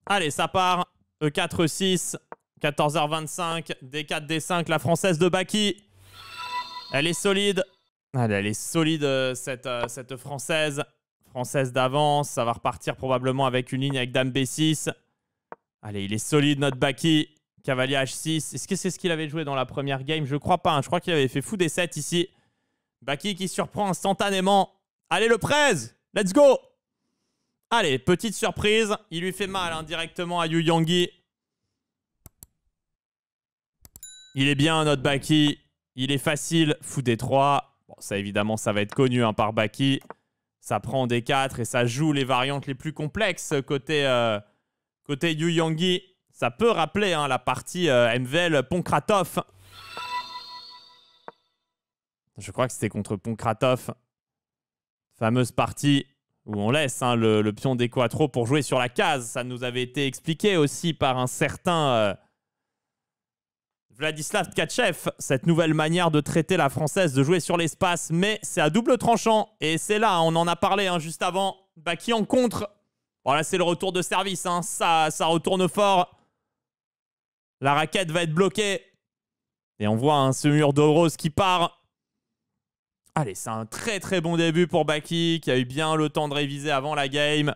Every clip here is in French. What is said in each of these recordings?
Allez, ça part. E4, E6, 14h25, D4, D5, la française de Baki. Elle est solide. Allez, elle est solide, cette française. Française d'avance. Ça va repartir probablement avec une ligne avec Dame B6. Allez, il est solide, notre Baki. Cavalier H6. Est-ce que c'est ce qu'il avait joué dans la première game? Je crois pas. Hein. Je crois qu'il avait fait fou D7 ici. Baki qui surprend instantanément. Allez, le presse. Let's go. Allez, petite surprise. Il lui fait mal indirectement à Yu Yangui. Il est bien, notre Baki. Il est facile. Fou D3. Bon, ça, évidemment, ça va être connu hein, par Baki. Ça prend D4 et ça joue les variantes les plus complexes côté Yu Yangui. Ça peut rappeler hein, la partie MVL Ponkratov. Je crois que c'était contre Ponkratov. Fameuse partie où on laisse hein, le pion des quattro pour jouer sur la case. Ça nous avait été expliqué aussi par un certain Vladislav Tkachev. Cette nouvelle manière de traiter la française, de jouer sur l'espace. Mais c'est à double tranchant. Et c'est là, on en a parlé hein, juste avant. Baki en contre. Voilà, c'est le retour de service. Hein. Ça retourne fort. La raquette va être bloquée. Et on voit hein, ce mur de rose qui part. Allez, c'est un très très bon début pour Baki, qui a eu bien le temps de réviser avant la game.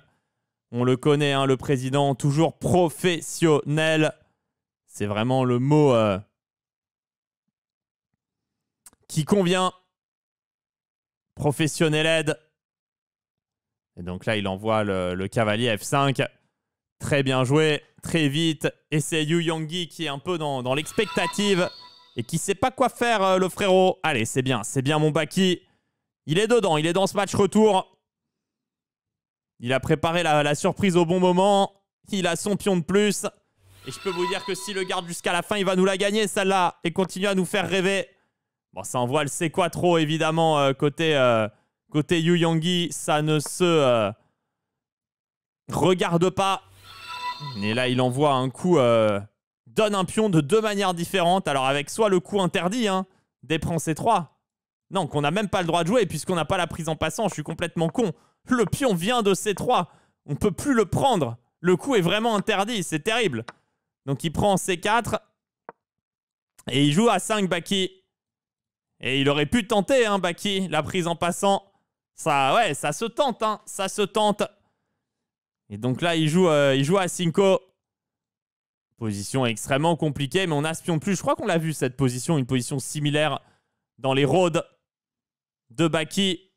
On le connaît, hein, le président, toujours professionnel. C'est vraiment le mot qui convient. Professionnel aide. Et donc là, il envoie le cavalier F5. Très bien joué, très vite. Et c'est Yu Yangui qui est un peu dans l'expectative et qui sait pas quoi faire, le frérot. Allez, c'est bien mon Baki. Il est dedans, il est dans ce match retour. Il a préparé la surprise au bon moment. Il a son pion de plus. Et je peux vous dire que s'il le garde jusqu'à la fin, il va nous la gagner, celle-là. Et continue à nous faire rêver. Bon, ça envoie le C4, évidemment, côté Yu Yangui. Ça ne se regarde pas. Et là, il envoie un coup, donne un pion de deux manières différentes. Alors avec soit le coup interdit, hein, D prend C3. Non, qu'on n'a même pas le droit de jouer puisqu'on n'a pas la prise en passant. Je suis complètement con. Le pion vient de C3. On ne peut plus le prendre. Le coup est vraiment interdit. C'est terrible. Donc il prend C4. Et il joue à 5, Baki. Et il aurait pu tenter, hein, Baki, la prise en passant. Ça, ouais, ça se tente, hein. Ça se tente. Et donc là, il joue à 5. Position extrêmement compliquée, mais on a ce pion de plus. Je crois qu'on l'a vu, cette position, une position similaire dans les rôdes de Baki.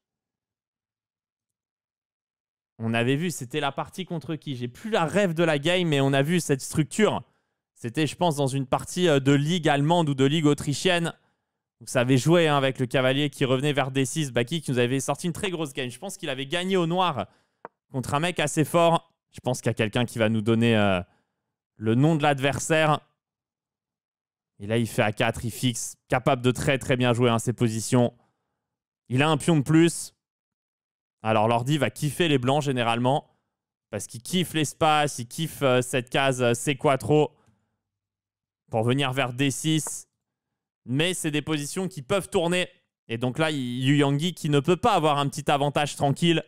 On avait vu, c'était la partie contre qui? J'ai plus la rêve de la game, mais on a vu cette structure. C'était, je pense, dans une partie de ligue allemande ou de ligue autrichienne. Vous savez jouer hein, avec le cavalier qui revenait vers D6. Baki qui nous avait sorti une très grosse game. Je pense qu'il avait gagné au noir contre un mec assez fort. Je pense qu'il y a quelqu'un qui va nous donner le nom de l'adversaire. Et là, il fait A4, il fixe. Capable de très très bien jouer hein, ses positions. Il a un pion de plus. Alors, l'ordi va kiffer les blancs généralement. Parce qu'il kiffe l'espace, il kiffe cette case C4 pour venir vers D6. Mais c'est des positions qui peuvent tourner. Et donc là, Yu Yangui qui ne peut pas avoir un petit avantage tranquille.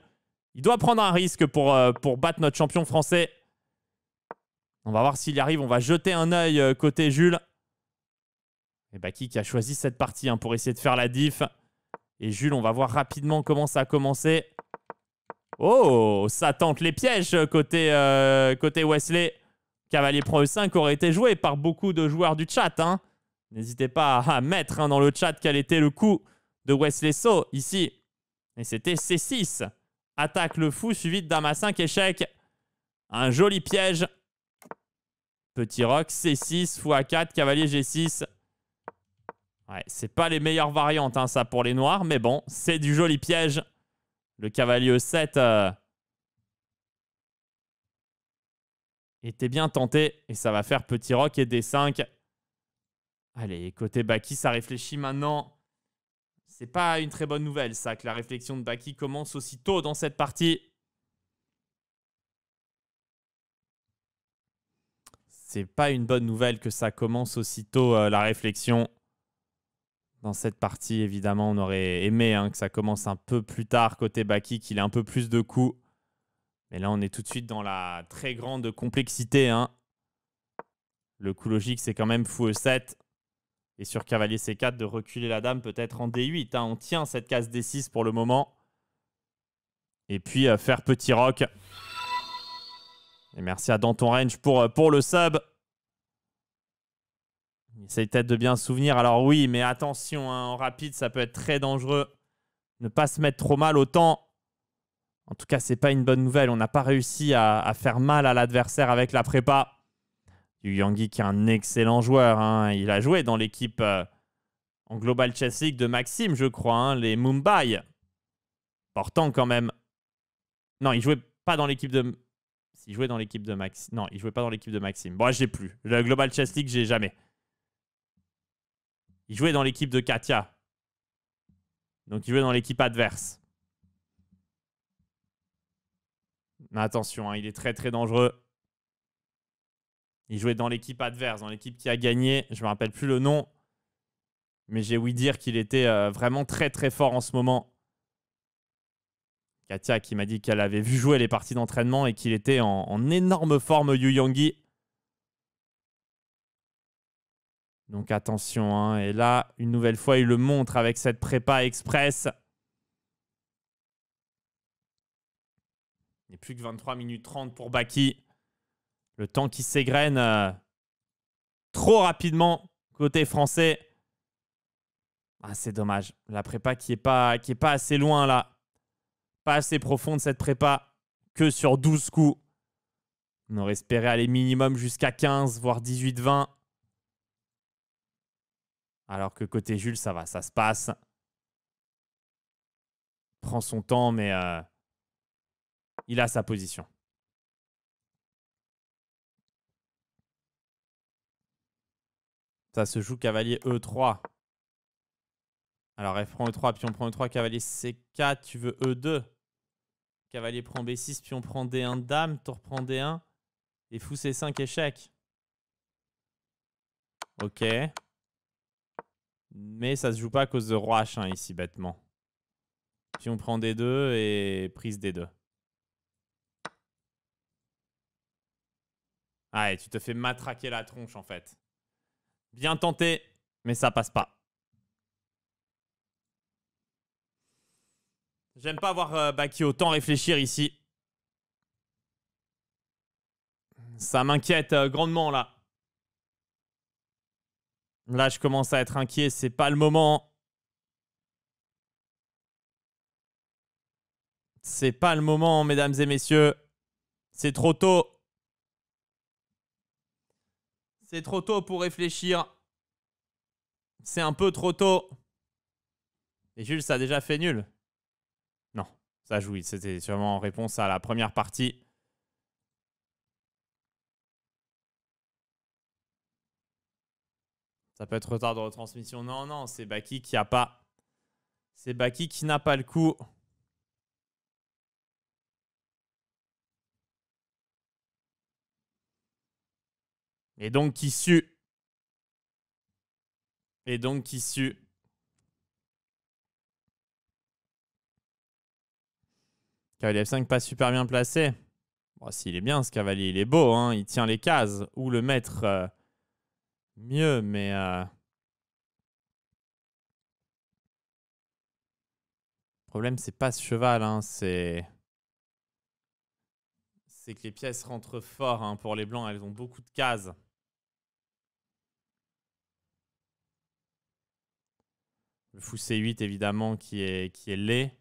Il doit prendre un risque pour battre notre champion français. On va voir s'il y arrive. On va jeter un œil côté Jules. Et Baki qui a choisi cette partie hein, pour essayer de faire la diff. Et Jules, on va voir rapidement comment ça a commencé. Oh, ça tente les pièges côté Wesley. Cavalier prend E5 aurait été joué par beaucoup de joueurs du chat. Hein. N'hésitez pas à mettre hein, dans le chat quel était le coup de Wesley So ici. Et c'était C6. Attaque le fou suivi de Dame A5 échec. Un joli piège. Petit roc, C6, fou A4, cavalier G6. Ouais, c'est pas les meilleures variantes, hein, ça, pour les noirs. Mais bon, c'est du joli piège. Le cavalier E7 était bien tenté. Et ça va faire petit roc et D5. Allez, côté Baki, ça réfléchit maintenant. C'est pas une très bonne nouvelle, ça, que la réflexion de Baki commence aussitôt dans cette partie. C'est pas une bonne nouvelle que ça commence aussitôt, la réflexion. Dans cette partie, évidemment, on aurait aimé hein, que ça commence un peu plus tard côté Baki, qu'il ait un peu plus de coups. Mais là, on est tout de suite dans la très grande complexité. Hein. Le coup logique, c'est quand même fou E7. Et sur cavalier C4, de reculer la dame peut-être en D8. Hein. On tient cette case D6 pour le moment. Et puis, faire petit roc. Et merci à Danton Range pour le sub. Il essaye peut-être de bien se souvenir. Alors oui, mais attention, hein, en rapide, ça peut être très dangereux. Ne pas se mettre trop mal autant. En tout cas, c'est pas une bonne nouvelle. On n'a pas réussi à faire mal à l'adversaire avec la prépa. Yu Yangui qui est un excellent joueur. Hein. Il a joué dans l'équipe en Global Chess League de Maxime, je crois. Hein, les Mumbai. Important quand même. Non, il jouait pas dans l'équipe de... Il jouait dans l'équipe de Maxime. Non, il jouait pas dans l'équipe de Maxime. Bon, j'ai plus. Le Global Chess League, j'ai jamais. Il jouait dans l'équipe de Katia. Donc, il jouait dans l'équipe adverse. Mais attention, hein, il est très, très dangereux. Il jouait dans l'équipe adverse, dans l'équipe qui a gagné. Je ne me rappelle plus le nom. Mais j'ai ouï dire qu'il était vraiment très, très fort en ce moment. Katia qui m'a dit qu'elle avait vu jouer les parties d'entraînement et qu'il était en énorme forme, Yu Yangui. Donc attention. Hein. Et là, une nouvelle fois, il le montre avec cette prépa express. Il n'est plus que 23 minutes 30 pour Baki. Le temps qui s'égrène trop rapidement côté français. Ah, c'est dommage. La prépa qui est pas assez loin là. Pas assez profonde cette prépa. Que sur 12 coups. On aurait espéré aller minimum jusqu'à 15, voire 18-20. Alors que côté Jules, ça va, ça se passe. Prend son temps, mais il a sa position. Ça se joue cavalier E3. Alors, F prend E3, pion prend E3, cavalier C4, tu veux E2. Cavalier prend B6, pion prend D1, dame, tour prend D1. Et fou C5, échec. Ok. Mais ça se joue pas à cause de roi H1 ici, bêtement. Pion prend D2 et prise D2. Ah, et tu te fais matraquer la tronche, en fait. Bien tenté, mais ça passe pas. J'aime pas voir Baki autant réfléchir ici. Ça m'inquiète grandement, là. Là, je commence à être inquiet. C'est pas le moment. C'est pas le moment, mesdames et messieurs. C'est trop tôt. C'est trop tôt pour réfléchir. C'est un peu trop tôt. Et Jules, ça a déjà fait nul. Non, ça joue. C'était sûrement en réponse à la première partie. Ça peut être retard de retransmission. Non, non, c'est Baki qui a pas. C'est Baki qui n'a pas le coup. Et donc qui sue. Et donc qui sue. Cavalier F5 pas super bien placé. Bon, s'il est bien ce cavalier, il est beau. Hein. Il tient les cases. Ou le mettre mieux, mais... Le problème, c'est pas ce cheval. Hein. C'est que les pièces rentrent fort. Hein. Pour les blancs, elles ont beaucoup de cases. Le fou C8, évidemment, qui est laid.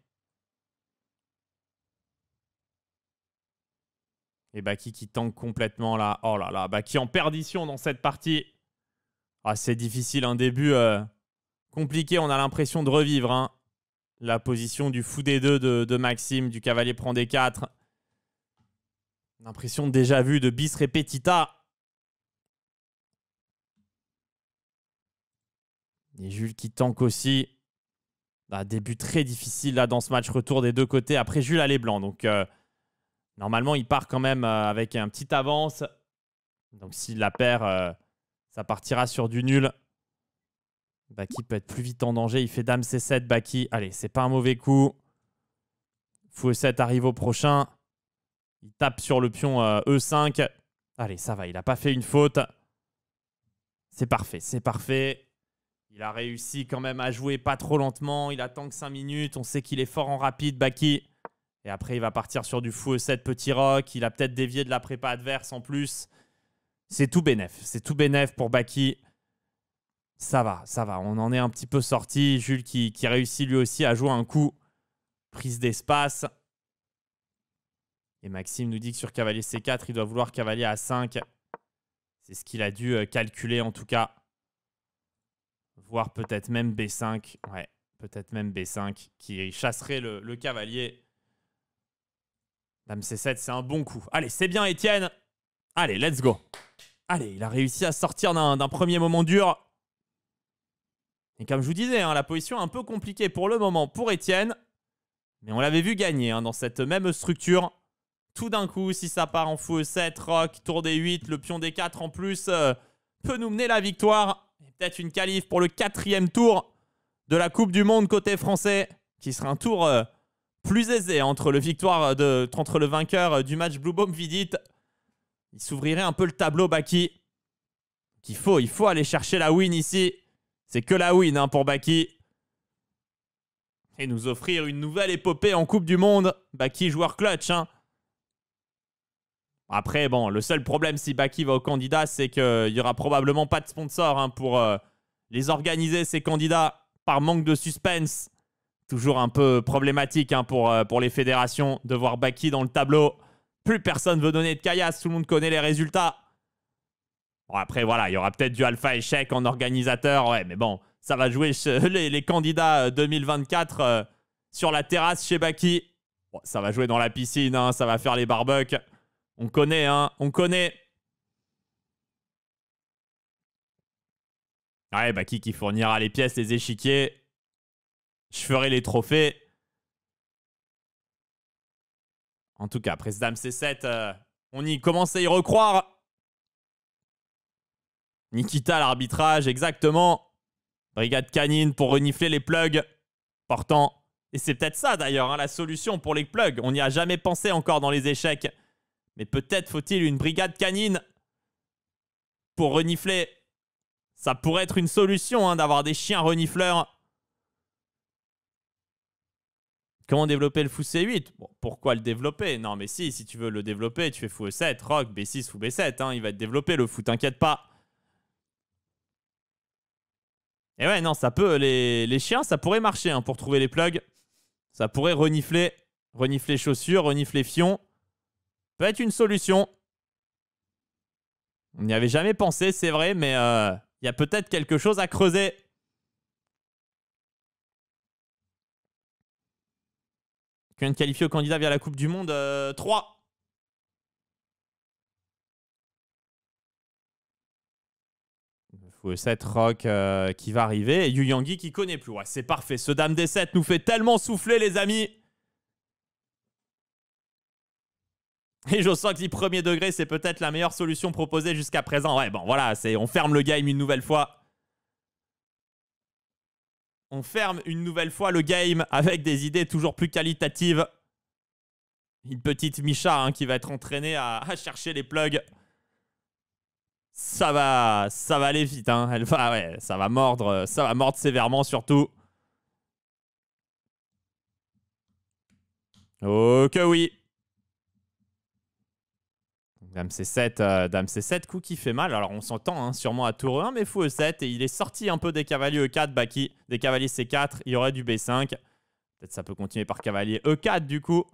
Et Baki qui tank complètement là. Oh là là, Baki en perdition dans cette partie. Ah, c'est difficile, un début compliqué. On a l'impression de revivre. Hein. La position du fou D2 de Maxime, du cavalier prend D4. L'impression de déjà vu de bis repetita. Et Jules qui tank aussi. Bah, début très difficile là dans ce match retour des deux côtés. Après, Jules a les blancs. Donc, normalement, il part quand même avec un petit avance. Donc, s'il la perd, ça partira sur du nul. Baki peut être plus vite en danger. Il fait dame C7, Baki. Allez, c'est pas un mauvais coup. Fou E7 arrive au prochain. Il tape sur le pion E5. Allez, ça va, il n'a pas fait une faute. C'est parfait, c'est parfait. Il a réussi quand même à jouer pas trop lentement. Il attend que 5 minutes. On sait qu'il est fort en rapide, Baki. Et après, il va partir sur du fou E7 petit rock. Il a peut-être dévié de la prépa adverse en plus. C'est tout bénef. C'est tout bénef pour Baki. Ça va, ça va. On en est un petit peu sorti. Jules qui réussit lui aussi à jouer un coup. Prise d'espace. Et Maxime nous dit que sur cavalier C4, il doit vouloir cavalier A5. C'est ce qu'il a dû calculer en tout cas. Voire peut-être même B5. Ouais, peut-être même B5 qui chasserait le cavalier. Dame C7, c'est un bon coup. Allez, c'est bien Étienne. Allez, let's go. Allez, il a réussi à sortir d'un premier moment dur. Et comme je vous disais, hein, la position est un peu compliquée pour le moment pour Étienne. Mais on l'avait vu gagner dans cette même structure. Tout d'un coup, si ça part en fou E7, rock, tour D8, le pion D4 en plus peut nous mener la victoire. Et peut-être une qualif pour le 4e tour de la Coupe du Monde côté français, qui sera un tour plus aisé entre le vainqueur du match Blue Bomb Vidit. Il s'ouvrirait un peu le tableau, Baki. Il faut aller chercher la win ici. C'est que la win pour Baki. Et nous offrir une nouvelle épopée en Coupe du Monde. Baki, joueur clutch. Après, bon, le seul problème si Baki va au candidat, c'est qu'il n'y aura probablement pas de sponsor pour les organiser, ces candidats, par manque de suspense. Toujours un peu problématique pour les fédérations de voir Baki dans le tableau. Plus personne veut donner de caillasse, tout le monde connaît les résultats. Bon, après, voilà, il y aura peut-être du alpha échec en organisateur. Ouais, mais bon, ça va jouer les candidats 2024 sur la terrasse chez Baki. Bon, ça va jouer dans la piscine, ça va faire les barbecues. On connaît, on connaît. Ouais, Baki qui fournira les pièces, les échiquiers. Je ferai les trophées. En tout cas, après ce Dame C7, on y commence à y recroire. Nikita, l'arbitrage, exactement. Brigade canine pour renifler les plugs. Portant. Et c'est peut-être ça d'ailleurs, la solution pour les plugs. On n'y a jamais pensé encore dans les échecs. Mais peut-être faut-il une brigade canine pour renifler. Ça pourrait être une solution d'avoir des chiens renifleurs. Comment développer le fou C8 ? Bon, pourquoi le développer ? Non, mais si tu veux le développer, tu fais fou E7, rock, B6, fou B7. Il va être développé le fou, t'inquiète pas. Et ouais, non, ça peut. Les chiens, ça pourrait marcher pour trouver les plugs. Ça pourrait renifler. Renifler chaussures, renifler fions. Peut être une solution. On n'y avait jamais pensé, c'est vrai, mais il y a peut-être quelque chose à creuser. Qui vient de qualifier au candidat via la Coupe du Monde 3. Fou E7 rock qui va arriver. Et Yu Yangui qui connaît plus. Ouais, c'est parfait. Ce Dame D7 nous fait tellement souffler, les amis. Et je sens que le premier degré, c'est peut-être la meilleure solution proposée jusqu'à présent. Ouais, bon, voilà, on ferme le game une nouvelle fois. On ferme une nouvelle fois le game avec des idées toujours plus qualitatives. Une petite Misha qui va être entraînée à chercher les plugs. Ça va aller vite. Elle va, ouais, ça va mordre sévèrement surtout. Oh que oui. Dame C7, coup qui fait mal. Alors on s'entend sûrement à tour 1, mais fou E7. Et il est sorti un peu des cavaliers E4, Baki. Des cavaliers C4. Il y aurait du B5. Peut-être ça peut continuer par cavalier E4 du coup.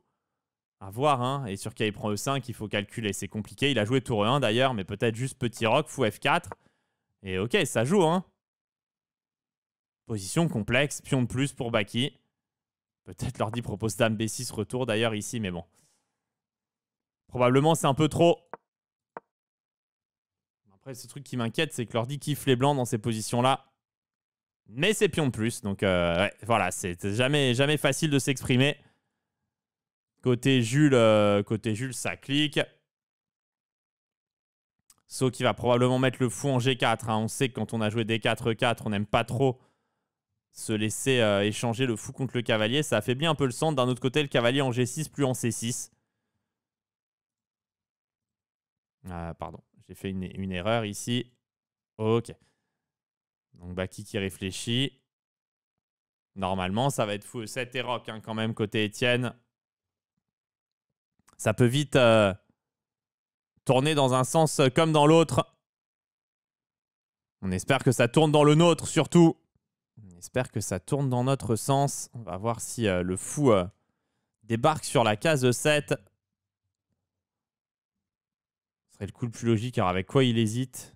À voir. Et sur qui il prend E5, il faut calculer. C'est compliqué. Il a joué tour 1 d'ailleurs, mais peut-être juste petit roc, fou F4. Et ok, ça joue. Position complexe. Pion de plus pour Baki. Peut-être l'ordi propose Dame B6 retour d'ailleurs ici, mais bon. Probablement, c'est un peu trop. Après, ce truc qui m'inquiète, c'est que l'ordi kiffe les blancs dans ces positions-là. Mais c'est pion de plus. Donc, ouais, voilà, c'est jamais facile de s'exprimer. Côté Jules, ça clique. So qui va probablement mettre le fou en G4. On sait que quand on a joué D4, E4, on n'aime pas trop se laisser échanger le fou contre le cavalier. Ça affaiblit un peu le centre. D'un autre côté, le cavalier en G6 plus en C6. Pardon, j'ai fait une erreur ici. Ok. Donc Baki qui réfléchit. Normalement, ça va être fou 7 et rock hein, quand même côté Etienne. Ça peut vite tourner dans un sens comme dans l'autre. On espère que ça tourne dans le nôtre surtout. On espère que ça tourne dans notre sens. On va voir si le fou débarque sur la case 7. Ce serait le coup le plus logique. Alors avec quoi il hésite?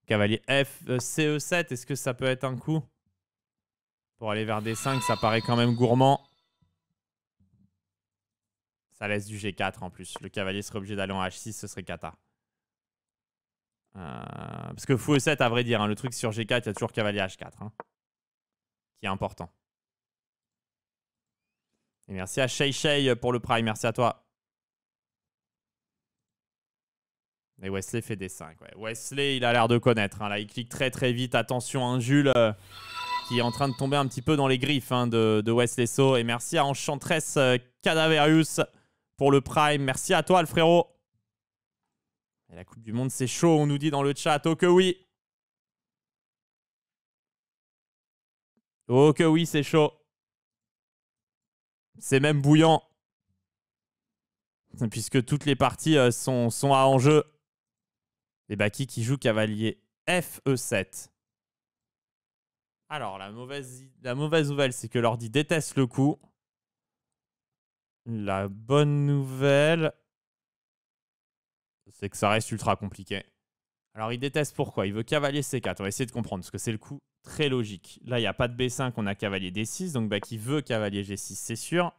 Cavalier F, CE7, est-ce que ça peut être un coup? Pour aller vers D5, ça paraît quand même gourmand. Ça laisse du G4 en plus. Le cavalier serait obligé d'aller en H6, ce serait cata. Parce que fou E7, à vrai dire, hein, le truc sur G4, il y a toujours cavalier H4. Hein, qui est important. Et merci à Shay pour le prime, merci à toi. Et Wesley fait D5. Ouais. Wesley, il a l'air de connaître. Hein. Là, il clique très très vite. Attention, un Jules qui est en train de tomber un petit peu dans les griffes hein, de Wesley So. Et merci à Enchantress Cadaverius pour le prime. Merci à toi, le frérot. Et la Coupe du Monde, c'est chaud, on nous dit dans le chat. Oh que oui. Oh que oui, c'est chaud. C'est même bouillant. Puisque toutes les parties sont à enjeu. Et Baki qui joue cavalier FE7. Alors, la mauvaise nouvelle, c'est que l'ordi déteste le coup. La bonne nouvelle, c'est que ça reste ultra compliqué. Alors, il déteste pourquoi? Il veut cavalier C4. On va essayer de comprendre, parce que c'est le coup très logique. Là, il n'y a pas de B5, on a cavalier D6. Donc, Baki veut cavalier G6, c'est sûr.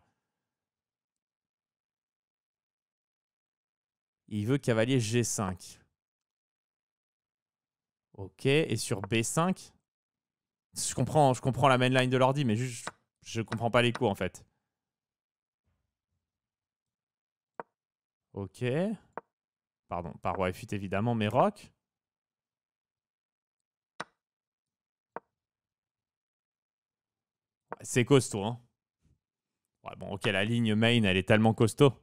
Il veut cavalier G5. Ok, et sur B5, je comprends la mainline de l'ordi, mais juste, je comprends pas les coups, en fait. Ok. Pardon, par roi F8, évidemment, mais rock. C'est costaud, hein. Ouais, bon, ok, la ligne main, elle est tellement costaud.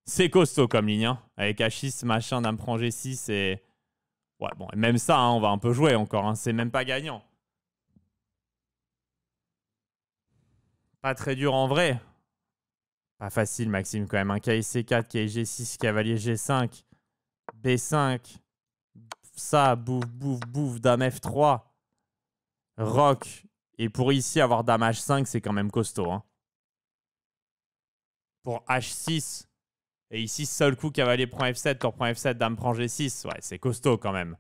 C'est costaud comme ligne, hein. Avec H6, machin, dame prend G6 et... Ouais, bon, et même ça, hein, on va un peu jouer encore, hein. C'est même pas gagnant. Pas très dur en vrai. Pas facile, Maxime, quand même. Un KIC4, KIG6, cavalier G5, B5. Ça, bouffe, bouffe, bouffe, dame F3. Rock. Et pour ici, avoir dame H5, c'est quand même costaud, hein. Pour H6... Et ici, seul coup, cavalier prend F7, tour prend F7, dame prend G6. Ouais, c'est costaud quand même.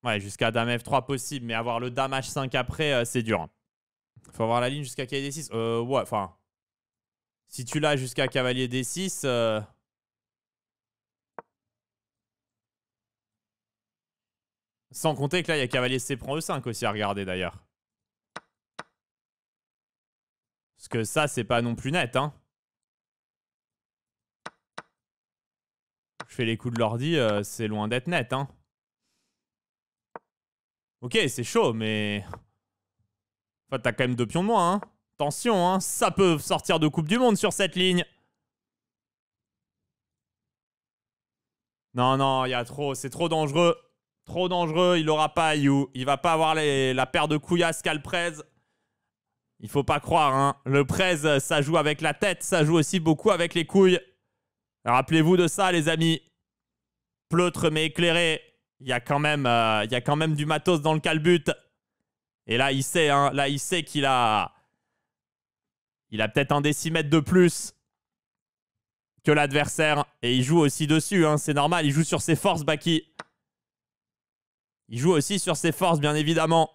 Ouais, jusqu'à dame F3 possible, mais avoir le dame H5 après, c'est dur. Faut avoir la ligne jusqu'à cavalier D6. Ouais, enfin... Si tu l'as jusqu'à cavalier D6... Sans compter que là, il y a cavalier C prend E5 aussi à regarder d'ailleurs. Parce que ça, c'est pas non plus net, hein. Je fais les coups de l'ordi, c'est loin d'être net, hein. Ok, c'est chaud, mais... Enfin, t'as quand même 2 pions de moins, hein. Attention, hein. Ça peut sortir de Coupe du Monde sur cette ligne. Non, non, il y a trop. C'est trop dangereux. Trop dangereux. Il l'aura pas, Ayu. Il va pas avoir la paire de couillasses qu'a le Prez. Il faut pas croire, hein. Le Prez, ça joue avec la tête. Ça joue aussi beaucoup avec les couilles. Rappelez-vous de ça, les amis. Pleutre mais éclairé. Il y a quand même du matos dans le calbut. Et là, il sait, hein. Là, il sait qu'il a... Il a peut-être un décimètre de plus que l'adversaire. Et il joue aussi dessus, hein. C'est normal. Il joue sur ses forces, Baki. Il joue aussi sur ses forces, bien évidemment.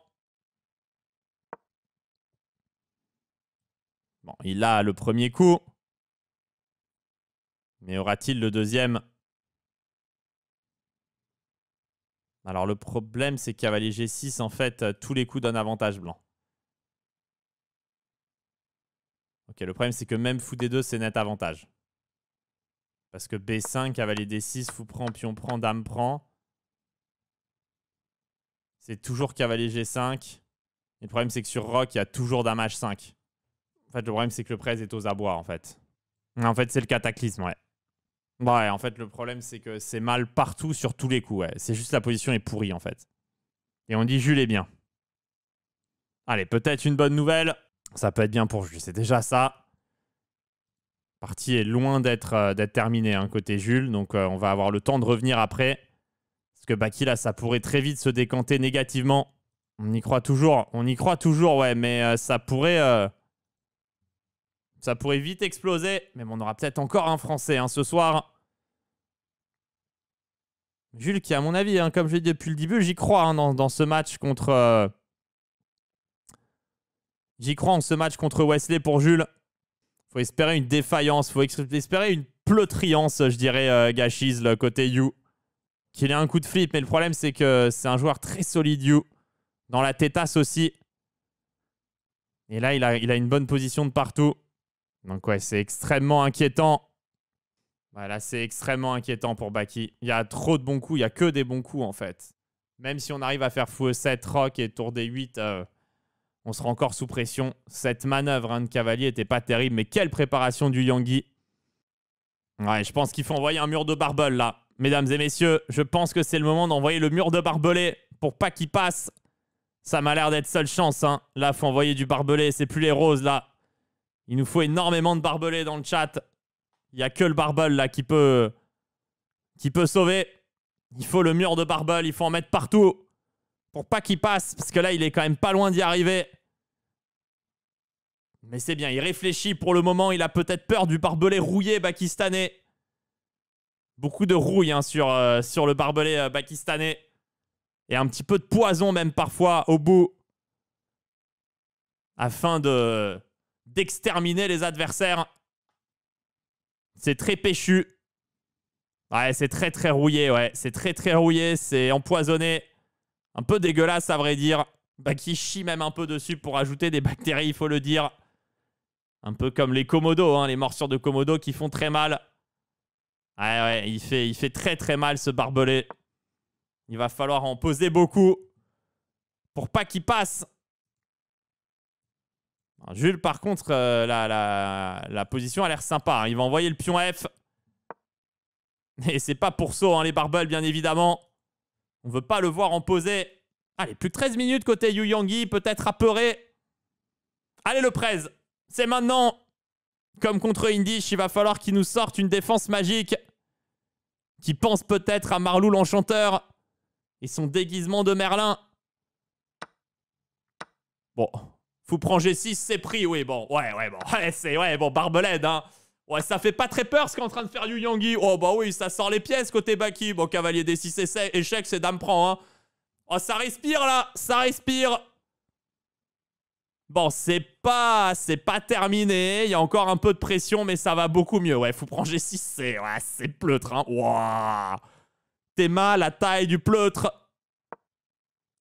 Bon, il a le premier coup. Mais aura-t-il le deuxième? Alors, le problème, c'est que cavalier G6, en fait, tous les coups donnent avantage blanc. Ok, le problème, c'est que même fou D2, c'est net avantage. Parce que B5, cavalier D6, fou prend, pion prend, dame prend. C'est toujours cavalier G5. Et le problème, c'est que sur rock, il y a toujours dame H5. En fait, le problème, c'est que le prez est aux abois, en fait. En fait, c'est le cataclysme, ouais. Ouais, en fait, le problème, c'est que c'est mal partout sur tous les coups. Ouais. C'est juste la position est pourrie, en fait. Et on dit Jules est bien. Allez, peut-être une bonne nouvelle. Ça peut être bien pour Jules. C'est déjà ça. La partie est loin d'être terminée, hein, côté Jules. Donc, on va avoir le temps de revenir après. Parce que Baki, là, ça pourrait très vite se décanter négativement. On y croit toujours. On y croit toujours, ouais. Mais ça pourrait vite exploser. Mais bon, on aura peut-être encore un Français, hein, ce soir. Jules qui, à mon avis, hein, comme je l'ai dit depuis le début, j'y crois, hein, dans ce match contre... J'y crois en ce match contre Wesley pour Jules. Faut espérer une défaillance. Faut espérer une pleutriance, je dirais, Gachis, le côté You. Qu'il ait un coup de flip. Mais le problème, c'est que c'est un joueur très solide, You. Dans la tétasse aussi. Et là, il a une bonne position de partout. Donc ouais, c'est extrêmement inquiétant. Voilà, c'est extrêmement inquiétant pour Baki. Il y a trop de bons coups. Il n'y a que des bons coups, en fait. Même si on arrive à faire fou 7 rock et tour D8... on sera encore sous pression. Cette manœuvre, hein, de cavalier n'était pas terrible, mais quelle préparation du Yangui. Ouais, je pense qu'il faut envoyer un mur de barbel là. Mesdames et messieurs, je pense que c'est le moment d'envoyer le mur de barbelé pour pas qu'il passe. Ça m'a l'air d'être seule chance, hein. Là, faut envoyer du barbelé, c'est plus les roses là. Il nous faut énormément de barbelés dans le chat. Il n'y a que le barbel là qui peut sauver. Il faut le mur de barbel, il faut en mettre partout. Pour pas qu'il passe, parce que là, il est quand même pas loin d'y arriver. Mais c'est bien, il réfléchit pour le moment. Il a peut-être peur du barbelé rouillé pakistanais. Beaucoup de rouille, hein, sur le barbelé pakistanais. Et un petit peu de poison même parfois au bout. Afin d'exterminer les adversaires. C'est très péchu. Ouais, c'est très très rouillé, ouais. C'est très très rouillé, c'est empoisonné. Un peu dégueulasse à vrai dire. Baki chie même un peu dessus pour ajouter des bactéries, il faut le dire. Un peu comme les Komodo, hein, les morsures de Komodo qui font très mal. Ouais, il fait très très mal ce barbelé. Il va falloir en poser beaucoup pour pas qu'il passe. Alors, Jules, par contre, la position a l'air sympa, hein. Il va envoyer le pion F. Et c'est pas pour saut, hein, les barbels, bien évidemment. On veut pas le voir en poser. Allez, plus que 13 minutes côté Yu Yangui, peut-être apeuré. Allez, le prez. C'est maintenant. Comme contre Indish, il va falloir qu'il nous sorte une défense magique. Qui pense peut-être à Marlou l'Enchanteur. Et son déguisement de Merlin. Bon. Fou prend G6, c'est pris, oui, bon. Ouais, bon. Ouais, bon, Barbelade, hein. Ouais, ça fait pas très peur ce qu'est en train de faire Yu Yangui. Oh, bah oui, ça sort les pièces côté Baki. Bon, cavalier D6 échec, c'est dame prend, hein. Oh, ça respire, là. Ça respire. Bon, c'est pas terminé. Il y a encore un peu de pression, mais ça va beaucoup mieux. Ouais, fou prend G6, c'est pleutre, hein. Waouh. Théma, la taille du pleutre.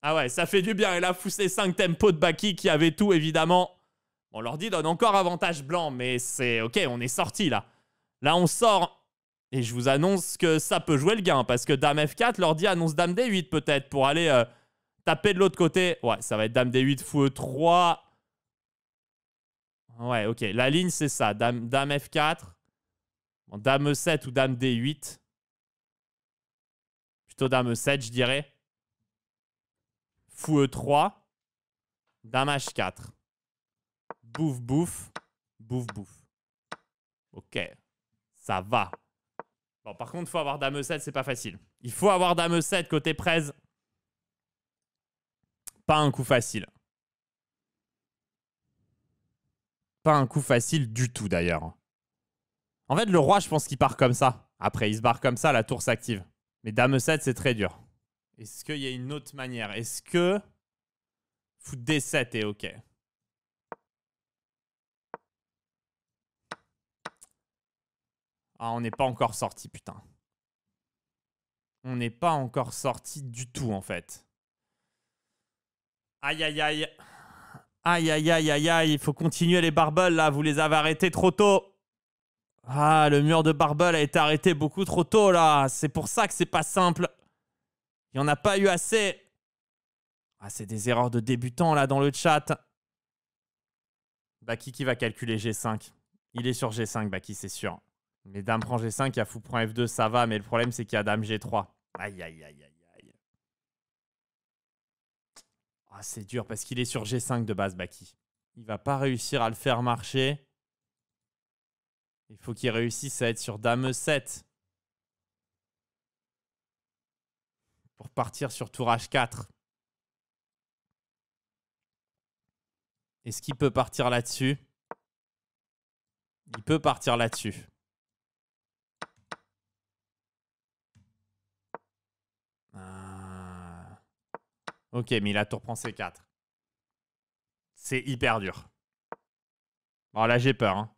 Ah ouais, ça fait du bien. Et là, fou C5 tempo de Baki qui avait tout, évidemment. Bon, l'ordi donne encore avantage blanc, mais c'est... Ok, on est sorti, là. Là, on sort. Et je vous annonce que ça peut jouer le gain, parce que Dame F4, l'ordi annonce Dame D8, peut-être, pour aller taper de l'autre côté. Ouais, ça va être Dame D8, fou E3. Ouais, ok. La ligne, c'est ça. Dame F4. Bon, Dame E7 ou Dame D8. Plutôt Dame E7, je dirais. Fou E3. Dame H4. Bouf, bouf. Bouf, bouf. Ok. Ça va. Bon, par contre, il faut avoir Dame E7, c'est pas facile. Il faut avoir Dame E7 côté prez. Pas un coup facile. Pas un coup facile du tout, d'ailleurs. En fait, le roi, je pense qu'il part comme ça. Après, il se barre comme ça, la tour s'active. Mais Dame E7, c'est très dur. Est-ce qu'il y a une autre manière? Est-ce que... Fou D7 est ok. Ah, on n'est pas encore sorti, putain. On n'est pas encore sorti du tout, en fait. Aïe, aïe, aïe. Aïe, aïe, aïe, aïe, aïe. Il faut continuer les barbels, là. Vous les avez arrêtés trop tôt. Ah, le mur de barbel a été arrêté beaucoup trop tôt, là. C'est pour ça que c'est pas simple. Il n'y en a pas eu assez. Ah, c'est des erreurs de débutants, là, dans le chat. Baki qui va calculer G5. Il est sur G5, Baki, c'est sûr. Mais dame prend G5, il y a fou prend F2, ça va. Mais le problème, c'est qu'il y a dame G3. Aïe, aïe, aïe, aïe, aïe. Ah, c'est dur parce qu'il est sur G5 de base, Baki. Il va pas réussir à le faire marcher. Il faut qu'il réussisse à être sur dame E7. Pour partir sur tour H4. Est-ce qu'il peut partir là-dessus? Il peut partir là-dessus. Ok, mais il a tour prend C4. C'est hyper dur. Bon, là, j'ai peur. Hein.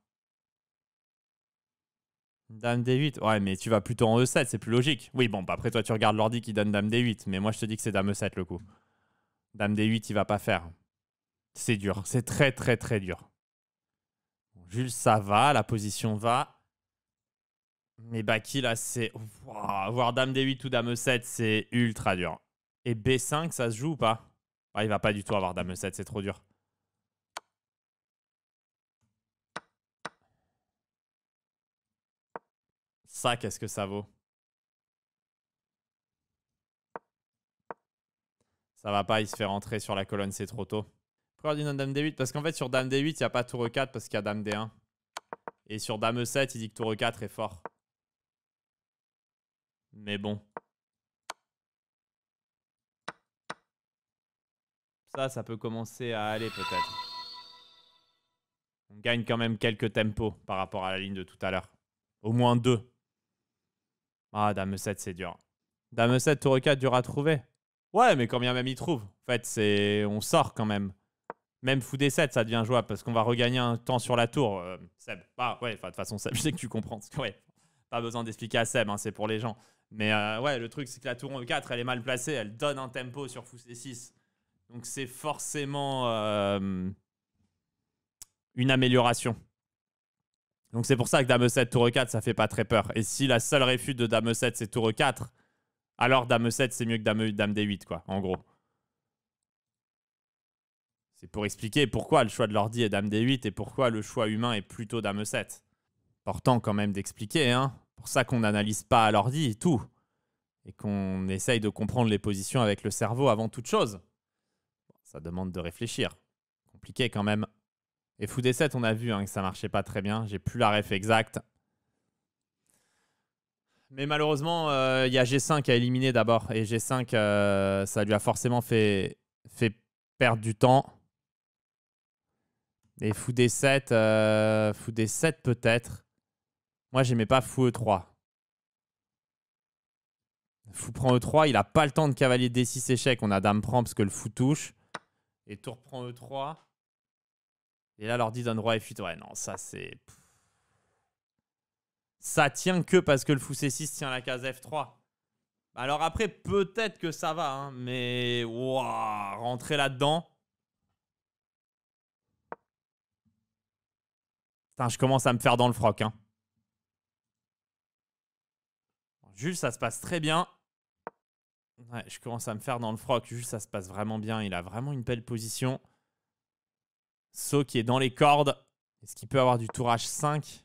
Dame D8. Ouais, mais tu vas plutôt en E7, c'est plus logique. Oui, bon, bah après, toi, tu regardes l'ordi qui donne Dame D8. Mais moi, je te dis que c'est Dame E7, le coup. Dame D8, il va pas faire. C'est dur. C'est très, très, très dur. Jules, ça va. La position va. Mais Baki, là, c'est... Wow, voir Dame D8 ou Dame E7, c'est ultra dur. Et B5, ça se joue ou pas? Ah, il va pas du tout avoir Dame E7, c'est trop dur. Ça, qu'est-ce que ça vaut? Ça va pas, il se fait rentrer sur la colonne, c'est trop tôt. Pourquoi il dit non Dame D8? Parce qu'en fait, sur Dame D8, il n'y a pas tour E4 parce qu'il y a Dame D1. Et sur Dame E7, il dit que tour E4 est fort. Mais bon. Ça peut commencer à aller peut-être. On gagne quand même quelques tempos par rapport à la ligne de tout à l'heure. Au moins 2. Ah, Dame E7, c'est dur. Dame E7, tour E4, dur à trouver. Ouais, mais quand bien même il trouve. En fait, on sort quand même. Même fou D7, ça devient jouable parce qu'on va regagner un temps sur la tour. Seb. Ah, ouais, de toute façon, Seb, je sais que tu comprends. Parce que, ouais, pas besoin d'expliquer à Seb, hein, c'est pour les gens. Mais ouais, le truc, c'est que la tour en E4, elle est mal placée. Elle donne un tempo sur fou C6. Donc, c'est forcément une amélioration. Donc, c'est pour ça que Dame E7, tour E4, ça fait pas très peur. Et si la seule réfute de Dame E7, c'est tour E4, alors Dame E7, c'est mieux que Dame D8, quoi, en gros. C'est pour expliquer pourquoi le choix de l'ordi est Dame D8 et pourquoi le choix humain est plutôt Dame E7. Important quand même d'expliquer, hein. Pour ça qu'on n'analyse pas à l'ordi et tout. Et qu'on essaye de comprendre les positions avec le cerveau avant toute chose. Ça demande de réfléchir. Compliqué quand même. Et fou D7, on a vu hein, que ça marchait pas très bien. J'ai plus la ref exacte. Mais malheureusement, il y a G5 à éliminer d'abord. Et G5, ça lui a forcément fait perdre du temps. Et fou D7, fou D7 peut-être. Moi, j'aimais pas fou E3. Fou prend E3, il a pas le temps de cavalier D6 échec. On a dame prend parce que le fou touche. Et tour prend E3. Et là, l'ordi donne roi F8. Ouais, non, ça c'est... Ça tient que parce que le fou C6 tient la case F3. Alors après, peut-être que ça va, hein, mais... Wow, rentrer là-dedans... Putain, je commence à me faire dans le froc. Hein. Jules, ça se passe très bien. Ouais, je commence à me faire dans le froc. Jules, ça se passe vraiment bien. Il a vraiment une belle position. So qui est dans les cordes. Est-ce qu'il peut avoir du tour H5?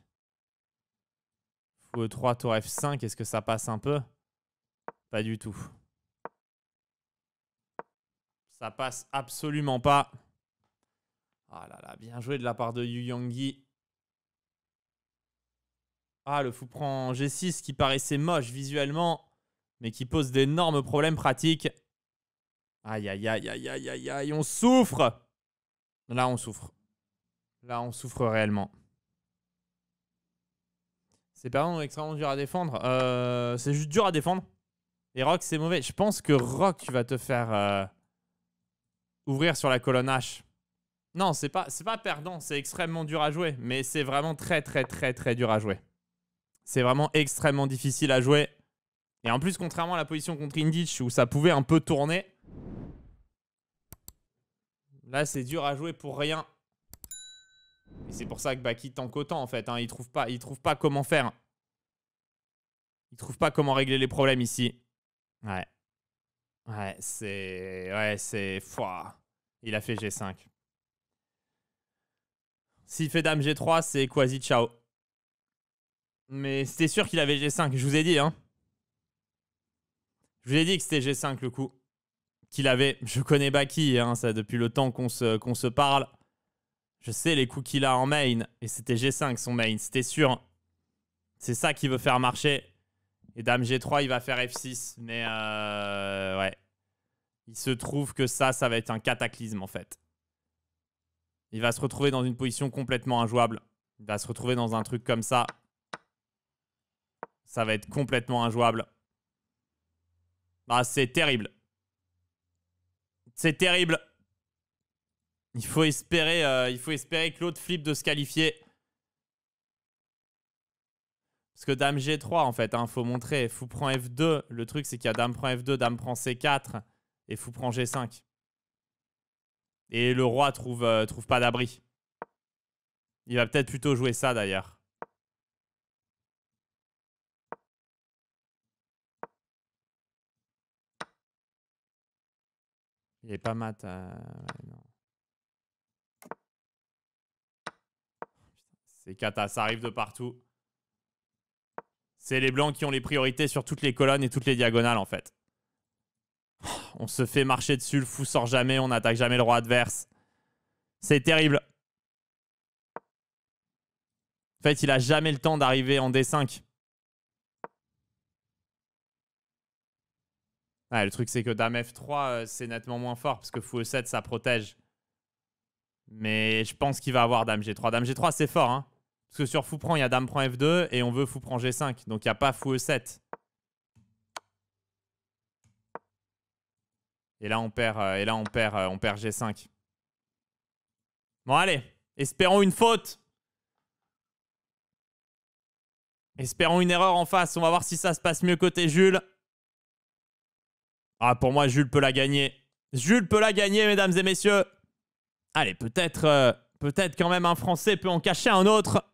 Fou E3, tour F5. Est-ce que ça passe un peu? Pas du tout. Ça passe absolument pas. Ah là là, bien joué de la part de Yu Yangui. Ah, le fou prend G6 qui paraissait moche visuellement, mais qui pose d'énormes problèmes pratiques. Aïe, aïe, aïe, aïe, aïe, aïe, aïe, on souffre. Là, on souffre. Là, on souffre réellement. C'est pardon extrêmement dur à défendre. C'est juste dur à défendre. Et Rock, c'est mauvais. Je pense que Rock va te faire ouvrir sur la colonne H. Non, c'est pas perdant. C'est extrêmement dur à jouer. Mais c'est vraiment très, très, très, très dur à jouer. C'est vraiment extrêmement difficile à jouer. Et en plus, contrairement à la position contre Indich où ça pouvait un peu tourner, là, c'est dur à jouer pour rien. Et c'est pour ça que Baki tank autant, en fait. Hein. Il trouve pas comment faire. Il trouve pas comment régler les problèmes ici. Ouais. Ouais, c'est... Ouais, c'est... Fouah. Il a fait G5. S'il fait dame G3, c'est quasi ciao. Mais c'était sûr qu'il avait G5. Je vous ai dit, hein. Je vous ai dit que c'était G5 le coup. Qu'il avait. Je connais Baki, hein, ça, depuis le temps qu'on se parle. Je sais les coups qu'il a en main. Et c'était G5 son main, c'était sûr. C'est ça qu'il veut faire marcher. Et Dame G3, il va faire F6. Mais ouais. Il se trouve que ça va être un cataclysme en fait. Il va se retrouver dans une position complètement injouable. Il va se retrouver dans un truc comme ça. Ça va être complètement injouable. Ah, c'est terrible. C'est terrible. Il faut espérer que l'autre flippe de se qualifier. Parce que Dame G3, en fait, hein, faut montrer. Fou prend F2. Le truc, c'est qu'il y a Dame prend F2, Dame prend C4 et Fou prend G5. Et le roi trouve pas d'abri. Il va peut-être plutôt jouer ça, d'ailleurs. Il est pas mat. Non. C'est cata, ça arrive de partout. C'est les blancs qui ont les priorités sur toutes les colonnes et toutes les diagonales, en fait. On se fait marcher dessus, le fou sort jamais, on n'attaque jamais le roi adverse. C'est terrible. En fait, il a jamais le temps d'arriver en D5. Ouais, le truc, c'est que Dame F3, c'est nettement moins fort, parce que Fou E7, ça protège. Mais je pense qu'il va avoir Dame G3. Dame G3, c'est fort, hein. Parce que sur Fou prend, il y a Dame prend F2, et on veut Fou prend G5. Donc, il n'y a pas Fou E7. Et là, on perd G5. Bon, allez. Espérons une faute. Espérons une erreur en face. On va voir si ça se passe mieux côté Jules. Ah, pour moi, Jules peut la gagner. Jules peut la gagner, mesdames et messieurs. Allez, peut-être quand même un Français peut en cacher un autre.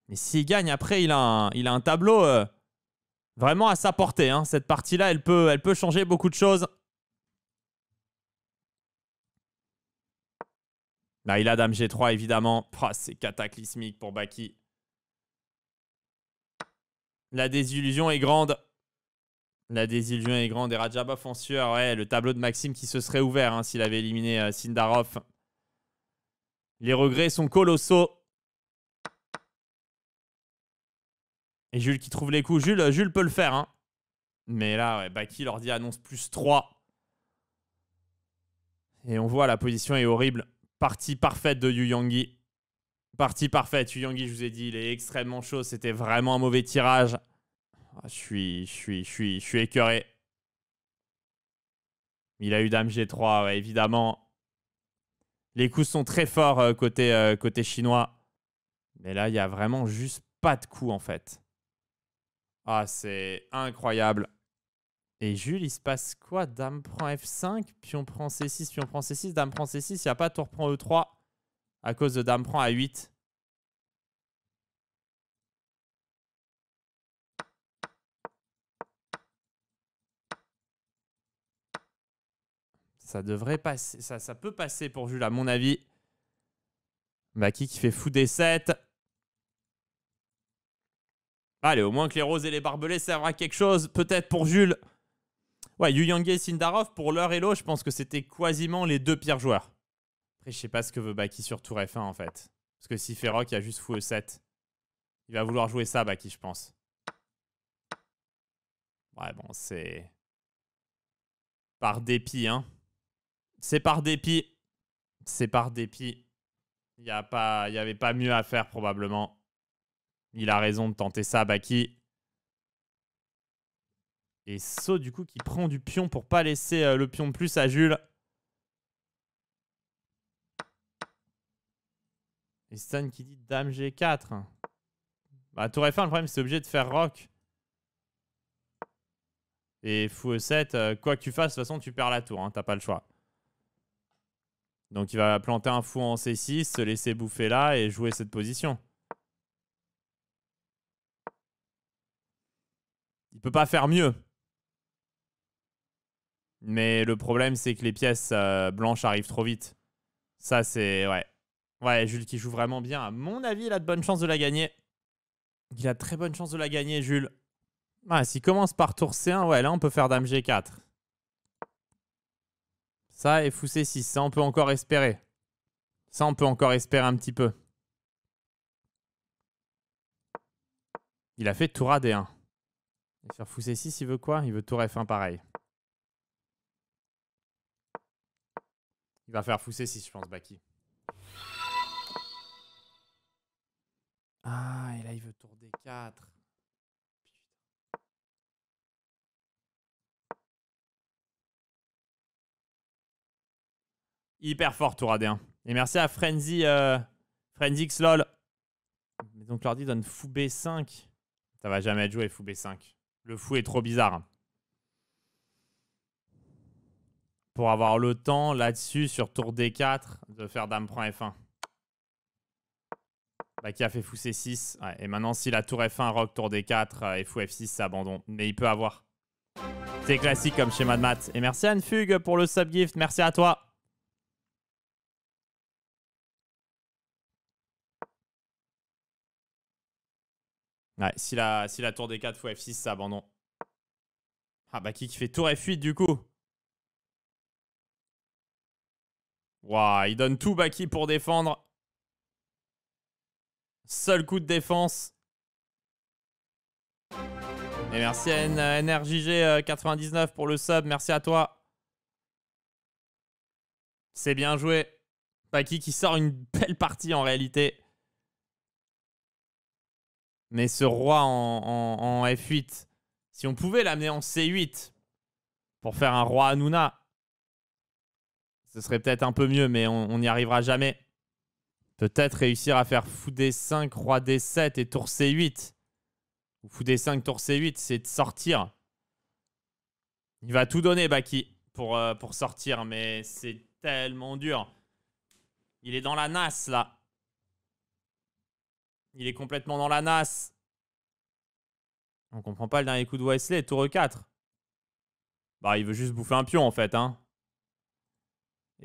Mais s'il gagne, après, il a un tableau vraiment à sa portée. Hein. Cette partie-là, elle peut changer beaucoup de choses. Là, il a Dame G3, évidemment. Oh, c'est cataclysmique pour Baki. La désillusion est grande. La désillusion est grande. Et Radjabov en sueur. Ouais, le tableau de Maxime qui se serait ouvert hein, s'il avait éliminé Sindarov. Les regrets sont colossaux. Et Jules qui trouve les coups. Jules peut le faire. Hein. Mais là, ouais, Baki leur dit annonce +3. Et on voit la position est horrible. Partie parfaite de Yu Yangui. Partie parfaite. Yu Yangui, je vous ai dit, il est extrêmement chaud. C'était vraiment un mauvais tirage. Je suis écœuré. Il a eu Dame G3, ouais, évidemment. Les coups sont très forts côté chinois. Mais là, il n'y a vraiment juste pas de coups, en fait. Ah, c'est incroyable. Et Jules, il se passe quoi? Dame prend F5, pion prend C6, pion prend C6, Dame prend C6. Il n'y a pas tour prend E3 à cause de Dame prend A8. Ça devrait passer. Ça peut passer pour Jules, à mon avis. Baki qui fait fou D7. Allez, au moins que les roses et les barbelés servent à quelque chose. Peut-être pour Jules. Ouais, Yu Yangui et Sindarov, pour l'heure et l'eau, je pense que c'était quasiment les deux pires joueurs. Après, je sais pas ce que veut Baki sur tour F1, en fait. Parce que s'il fait rock, il y a juste fou E7. Il va vouloir jouer ça, Baki, je pense. Ouais, bon, c'est... par dépit, hein. C'est par dépit. C'est par dépit. Il n'y avait pas mieux à faire, probablement. Il a raison de tenter ça, Baki. Et So, du coup, qui prend du pion pour pas laisser le pion de plus à Jules. Et Stan qui dit Dame G4. Bah, tour F1, le problème, c'est obligé de faire rock. Et fou E7, quoi que tu fasses, de toute façon, tu perds la tour. Hein, t'as pas le choix. Donc, il va planter un fou en C6, se laisser bouffer là et jouer cette position. Il peut pas faire mieux. Mais le problème, c'est que les pièces blanches arrivent trop vite. Ça, c'est... Ouais. Ouais, Jules qui joue vraiment bien. À mon avis, il a de bonnes chances de la gagner. Il a de très bonnes chances de la gagner, Jules. Ouais, s'il commence par tour C1, ouais, là, on peut faire dame G4. Ça et fou C6. Ça, on peut encore espérer. Ça, on peut encore espérer un petit peu. Il a fait tour AD1. Et sur fou C6, il veut quoi? Il veut tour F1 pareil. Il va faire fou C6, je pense, Baki. Ah, et là, il veut tour D4. Hyper fort tour AD1. Et merci à Frenzy, Frenzy Xlol. Mais donc l'ordi donne fou B5. Ça va jamais être joué fou B5. Le fou est trop bizarre. Pour avoir le temps là-dessus sur tour D4 de faire dame prend F1. Baki a fait fou C6. Ouais, et maintenant si la tour F1 rock tour D4 et fou F6 ça abandonne. Mais il peut avoir. C'est classique comme schéma de maths. Et merci Anne Fugue pour le subgift. Merci à toi. Ouais, si la tour D4 fou F6 ça abandonne. Ah Baki qui fait tour F8 du coup. Waouh, il donne tout Baki pour défendre. Seul coup de défense. Et merci à NRJG99 pour le sub. Merci à toi. C'est bien joué. Baki qui sort une belle partie en réalité. Mais ce roi en F8, si on pouvait l'amener en C8 pour faire un roi Hanouna, ce serait peut-être un peu mieux, mais on n'y arrivera jamais. Peut-être réussir à faire fou D5, roi D7 et tour C8. Ou fou D5, tour C8, c'est de sortir. Il va tout donner, Baki, pour sortir, mais c'est tellement dur. Il est dans la nasse, là. Il est complètement dans la nasse. On comprend pas le dernier coup de Wesley, tour E4. Bah, il veut juste bouffer un pion, en fait, hein.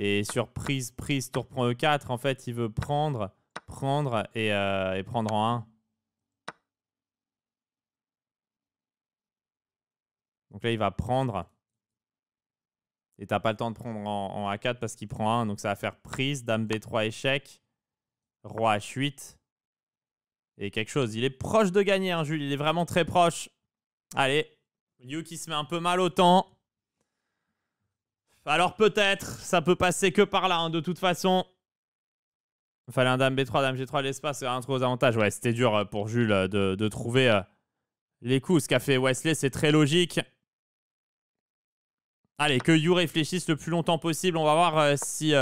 Et sur prise, tour prend E4, en fait, il veut prendre et prendre en 1. Donc là, il va prendre. Et t'as pas le temps de prendre en A4 parce qu'il prend 1. Donc ça va faire prise, dame B3 échec, roi H8. Et quelque chose. Il est proche de gagner, hein, Jules. Il est vraiment très proche. Allez. Liu qui se met un peu mal au temps. Alors peut-être, ça peut passer que par là, hein, de toute façon. Il fallait un dame B3, dame G3 l'espace, c'est un trop aux avantages. Ouais, c'était dur pour Jules de trouver les coups. Ce qu'a fait Wesley, c'est très logique. Allez, que You réfléchisse le plus longtemps possible. On va voir si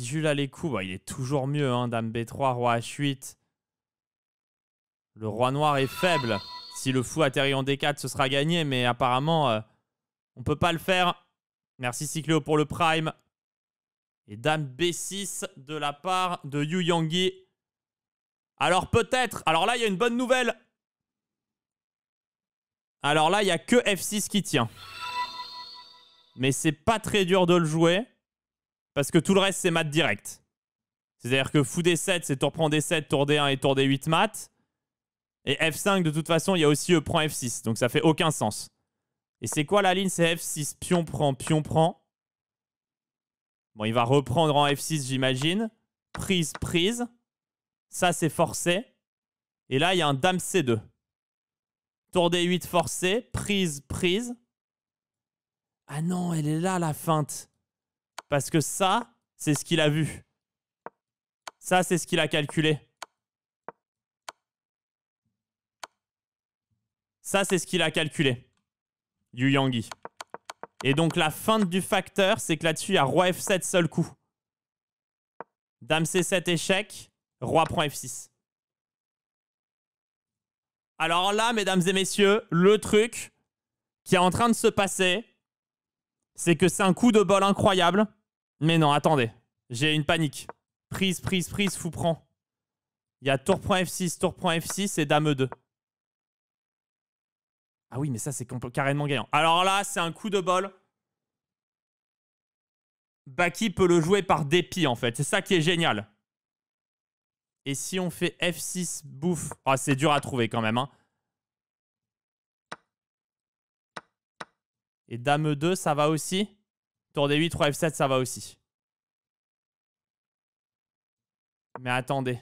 Jules a les coups. Bah, il est toujours mieux, hein. Dame B3, roi H8. Le roi noir est faible. Si le fou atterrit en D4, ce sera gagné. Mais apparemment, on peut pas le faire. Merci Cycléo pour le prime. Et dame B6 de la part de Yu Yangui. Alors peut-être. Alors là, il y a une bonne nouvelle. Alors là, il n'y a que F6 qui tient. Mais c'est pas très dur de le jouer. Parce que tout le reste, c'est mat direct. C'est-à-dire que fou D7, c'est tour prend D7, tour D1 et tour D8 mat. Et F5, de toute façon, il y a aussi E prend F6. Donc ça fait aucun sens. Et c'est quoi la ligne? C'est F6, pion prend, pion prend. Bon, il va reprendre en F6, j'imagine. Prise, prise. Ça, c'est forcé. Et là, il y a un dame C2. Tour D8 forcé. Prise, prise. Ah non, elle est là, la feinte. Parce que ça, c'est ce qu'il a vu. Ça, c'est ce qu'il a calculé. Ça, c'est ce qu'il a calculé. Yu Yangui. Et donc, la feinte du facteur, c'est que là-dessus, il y a roi F7 seul coup. Dame C7 échec. Roi prend F6. Alors là, mesdames et messieurs, le truc qui est en train de se passer, c'est que c'est un coup de bol incroyable. Mais non, attendez. J'ai une panique. Prise, prise, prise, fou prend. Il y a tour prend F6, tour prend F6 et dame E2. Ah oui, mais ça, c'est carrément gagnant. Alors là, c'est un coup de bol. Baki peut le jouer par dépit, en fait. C'est ça qui est génial. Et si on fait F6 bouffe... Ah, c'est dur à trouver quand même, hein. Et Dame 2, ça va aussi. Tour D8, Roi F7, ça va aussi. Mais attendez.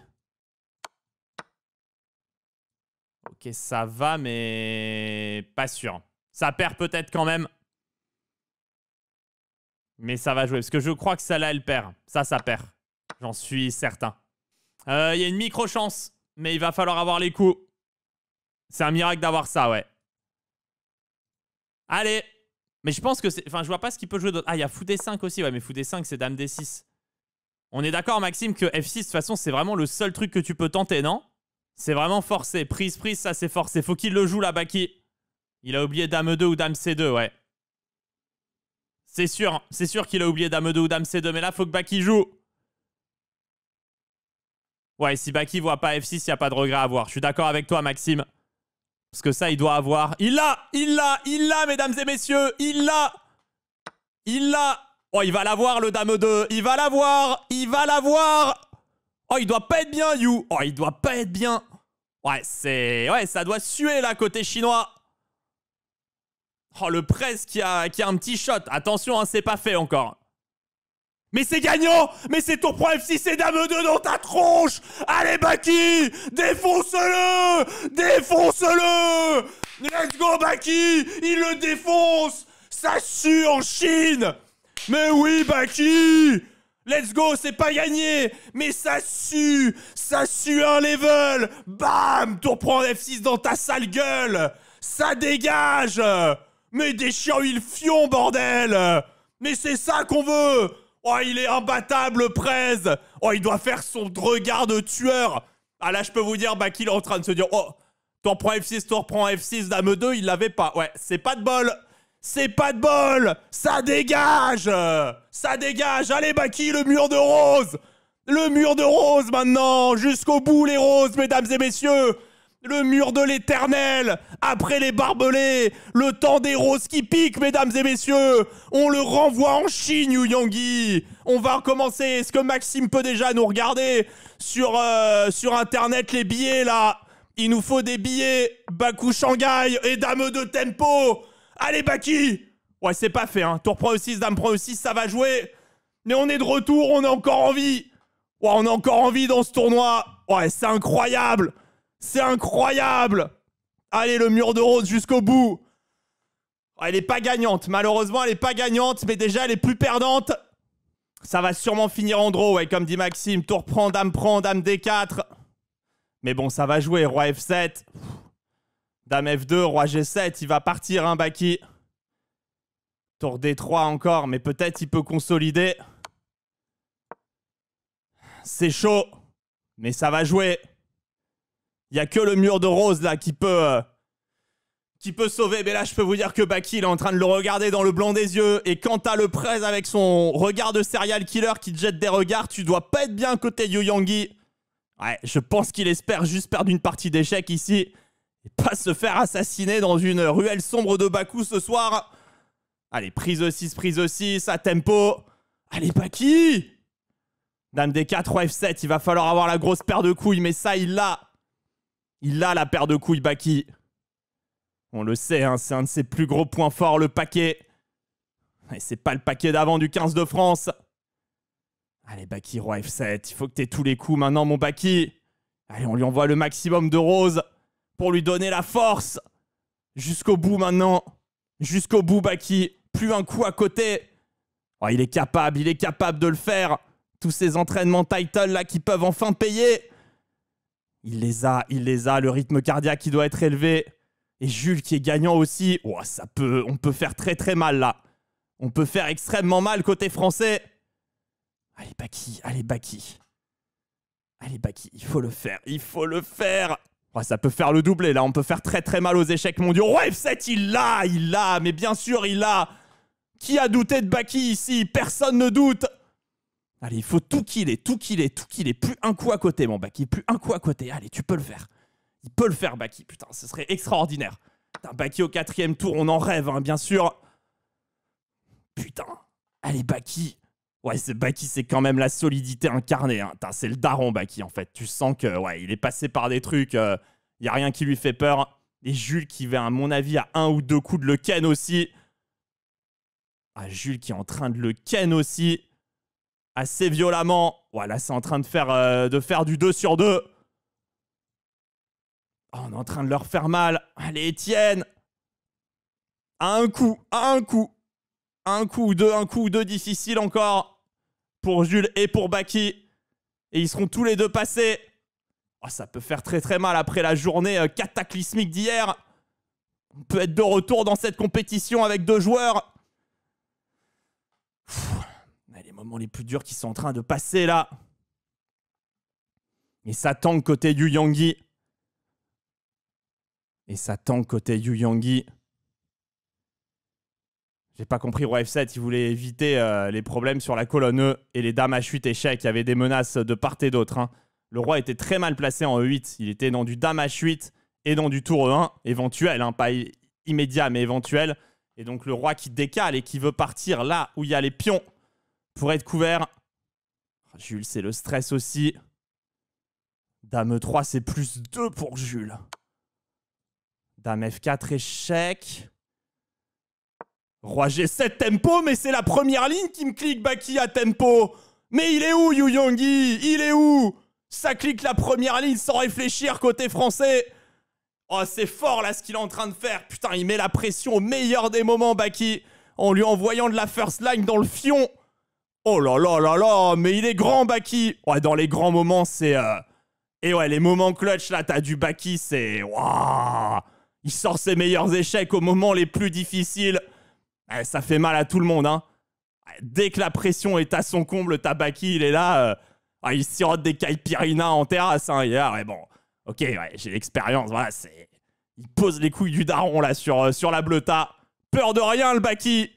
Ok, ça va, mais pas sûr. Ça perd peut-être quand même. Mais ça va jouer. Parce que je crois que celle-là, elle perd. Ça perd. J'en suis certain. Il y a une micro-chance. Mais il va falloir avoir les coups. C'est un miracle d'avoir ça, ouais. Allez. Mais je pense que c'est... Enfin, je vois pas ce qu'il peut jouer d'autre. Ah, il y a Fou D5 aussi. Ouais, mais Fou D5, c'est Dame D6. On est d'accord, Maxime, que F6, de toute façon, c'est vraiment le seul truc que tu peux tenter, non? C'est vraiment forcé. Prise, ça, c'est forcé. Faut qu'il le joue, là, Baki. Il a oublié Dame 2 ou Dame C2, ouais. C'est sûr qu'il a oublié Dame 2 ou Dame C2. Mais là, faut que Baki joue. Ouais, si Baki voit pas F6, il n'y a pas de regret à avoir. Je suis d'accord avec toi, Maxime. Parce que ça, il doit avoir... Il l'a, mesdames et messieurs. Il l'a. Oh, il va l'avoir, le Dame 2. Il va l'avoir. Oh, il doit pas être bien, You. Oh, il doit pas être bien. Ouais, ça doit suer, là, côté chinois. Oh, le presse qui a un petit shot. Attention, hein, c'est pas fait encore. Mais c'est gagnant. Mais c'est tour pro F6 et Dame 2 dans ta tronche. Allez, Baki. Défonce-le. Let's go, Baki. Il le défonce. Ça sue en Chine. Mais oui, Baki. Let's go, c'est pas gagné. Mais ça sue un level. Bam. Tour pro F6 dans ta sale gueule. Ça dégage. Mais déchire il fion, bordel. Mais c'est ça qu'on veut. Oh, il est imbattable, Prez. Oh, il doit faire son regard de tueur. Ah là, je peux vous dire, Baki, il est en train de se dire, oh, tour prend F6, Dame 2, il l'avait pas. Ouais, c'est pas de bol. Ça dégage. Allez, Baki, le mur de rose. Maintenant. Jusqu'au bout, les roses, mesdames et messieurs. Le mur de l'éternel. Après les barbelés. Le temps des roses qui piquent, mesdames et messieurs. On le renvoie en Chine, Yu Yangui. On va recommencer. Est-ce que Maxime peut déjà nous regarder sur Internet les billets, là? Il nous faut des billets. Baku Shanghai et Dame de Tempo. Allez, Baki. Ouais, c'est pas fait, hein. Tour Pro E6, Dame Pro E6, ça va jouer. Mais on est de retour, on est encore en vie. Ouais, on est encore en vie dans ce tournoi. Ouais, c'est incroyable. Allez, le mur de rose jusqu'au bout. Oh, elle est pas gagnante. Malheureusement, elle est pas gagnante. Mais déjà, elle est plus perdante. Ça va sûrement finir en draw, ouais, comme dit Maxime. Tour prend, Dame D4. Mais bon, ça va jouer. Roi F7. Dame F2, Roi G7. Il va partir, hein, Baki. Tour D3 encore. Mais peut-être il peut consolider. C'est chaud. Mais ça va jouer. Il n'y a que le mur de rose là qui peut sauver. Mais là, je peux vous dire que Baki, il est en train de le regarder dans le blanc des yeux. Et quand t'as le Prez avec son regard de serial killer qui te jette des regards, tu dois pas être bien côté Yu Yangui. Ouais, je pense qu'il espère juste perdre une partie d'échecs ici. Et pas se faire assassiner dans une ruelle sombre de Baku ce soir. Allez, prise 6, à tempo. Allez, Baki. Dame D4, Roi F7. Il va falloir avoir la grosse paire de couilles. Mais ça, il l'a. Il a la paire de couilles, Baki. On le sait, hein, c'est un de ses plus gros points forts, le paquet. Et c'est pas le paquet d'avant du 15 de France. Allez, Baki, Roi F7. Il faut que t'aies tous les coups maintenant, mon Baki. Allez, on lui envoie le maximum de roses pour lui donner la force. Jusqu'au bout maintenant. Jusqu'au bout, Baki. Plus un coup à côté. Oh, il est capable de le faire. Tous ces entraînements title là qui peuvent enfin payer. Il les a, le rythme cardiaque qui doit être élevé. Et Jules qui est gagnant aussi. Oh, on peut faire très très mal là. On peut faire extrêmement mal côté français. Allez, Baki. Il faut le faire. Oh, ça peut faire le doublé là. On peut faire très très mal aux échecs mondiaux. Roi F7, il l'a. Mais bien sûr, il l'a. Qui a douté de Baki ici? Personne ne doute. Allez, il faut tout killer. Plus un coup à côté, mon Baki. Plus un coup à côté. Allez, tu peux le faire. Il peut le faire, Baki. Putain, ce serait extraordinaire. Putain, Baki au 4e tour, on en rêve, hein, bien sûr. Putain. Allez, Baki. Ouais, Baki, c'est quand même la solidité incarnée. Hein. C'est le daron, Baki, en fait. Tu sens que ouais, il est passé par des trucs. Il n'y a rien qui lui fait peur. Et Jules qui va, à mon avis, à 1 ou 2 coups de le ken aussi. Ah, Jules qui est en train de le ken aussi. Assez violemment. Voilà, c'est en train de faire du 2 sur 2. Oh, on est en train de leur faire mal. Allez, Etienne. À un coup, à un coup. Un coup ou deux difficile encore pour Jules et pour Baki. Et ils seront tous les deux passés. Oh, ça peut faire très très mal après la journée cataclysmique d'hier. On peut être de retour dans cette compétition avec 2 joueurs. Les moments les plus durs qui sont en train de passer là. Et ça tank côté Yu Yanggi. Et ça tank côté Yu Yanggi. J'ai pas compris, Roi F7, il voulait éviter les problèmes sur la colonne E et les dames H8 échec. Il y avait des menaces de part et d'autre. Hein. Le roi était très mal placé en E8. Il était dans du dame H8 et dans du tour E1 éventuel. Hein, pas immédiat, mais éventuel. Et donc le roi qui décale et qui veut partir là où il y a les pions pour être couvert. Jules, c'est le stress aussi. Dame E3, c'est plus 2 pour Jules. Dame F4, échec. Roi G7 tempo, mais c'est la première ligne qui me clique, Baki à tempo. Mais il est où, Yu Yanggi? Il est où? Ça clique la première ligne sans réfléchir côté français. Oh, c'est fort là ce qu'il est en train de faire. Putain, il met la pression au meilleur des moments, Baki, en lui envoyant de la first line dans le fion. Oh là là là là, mais il est grand, Baki. Ouais, dans les grands moments, c'est... Et ouais, les moments clutch, là, t'as du Baki, c'est... Waouh. Il sort ses meilleurs échecs aux moments les plus difficiles. Ouais, ça fait mal à tout le monde, hein. Dès que la pression est à son comble, Baki, il est là. Il sirote des caipirinhas en terrasse. Hein, ouais, bon. Ok, ouais, j'ai l'expérience. Voilà, c'est... Il pose les couilles du daron, là, sur la bleuta. Peur de rien, le Baki.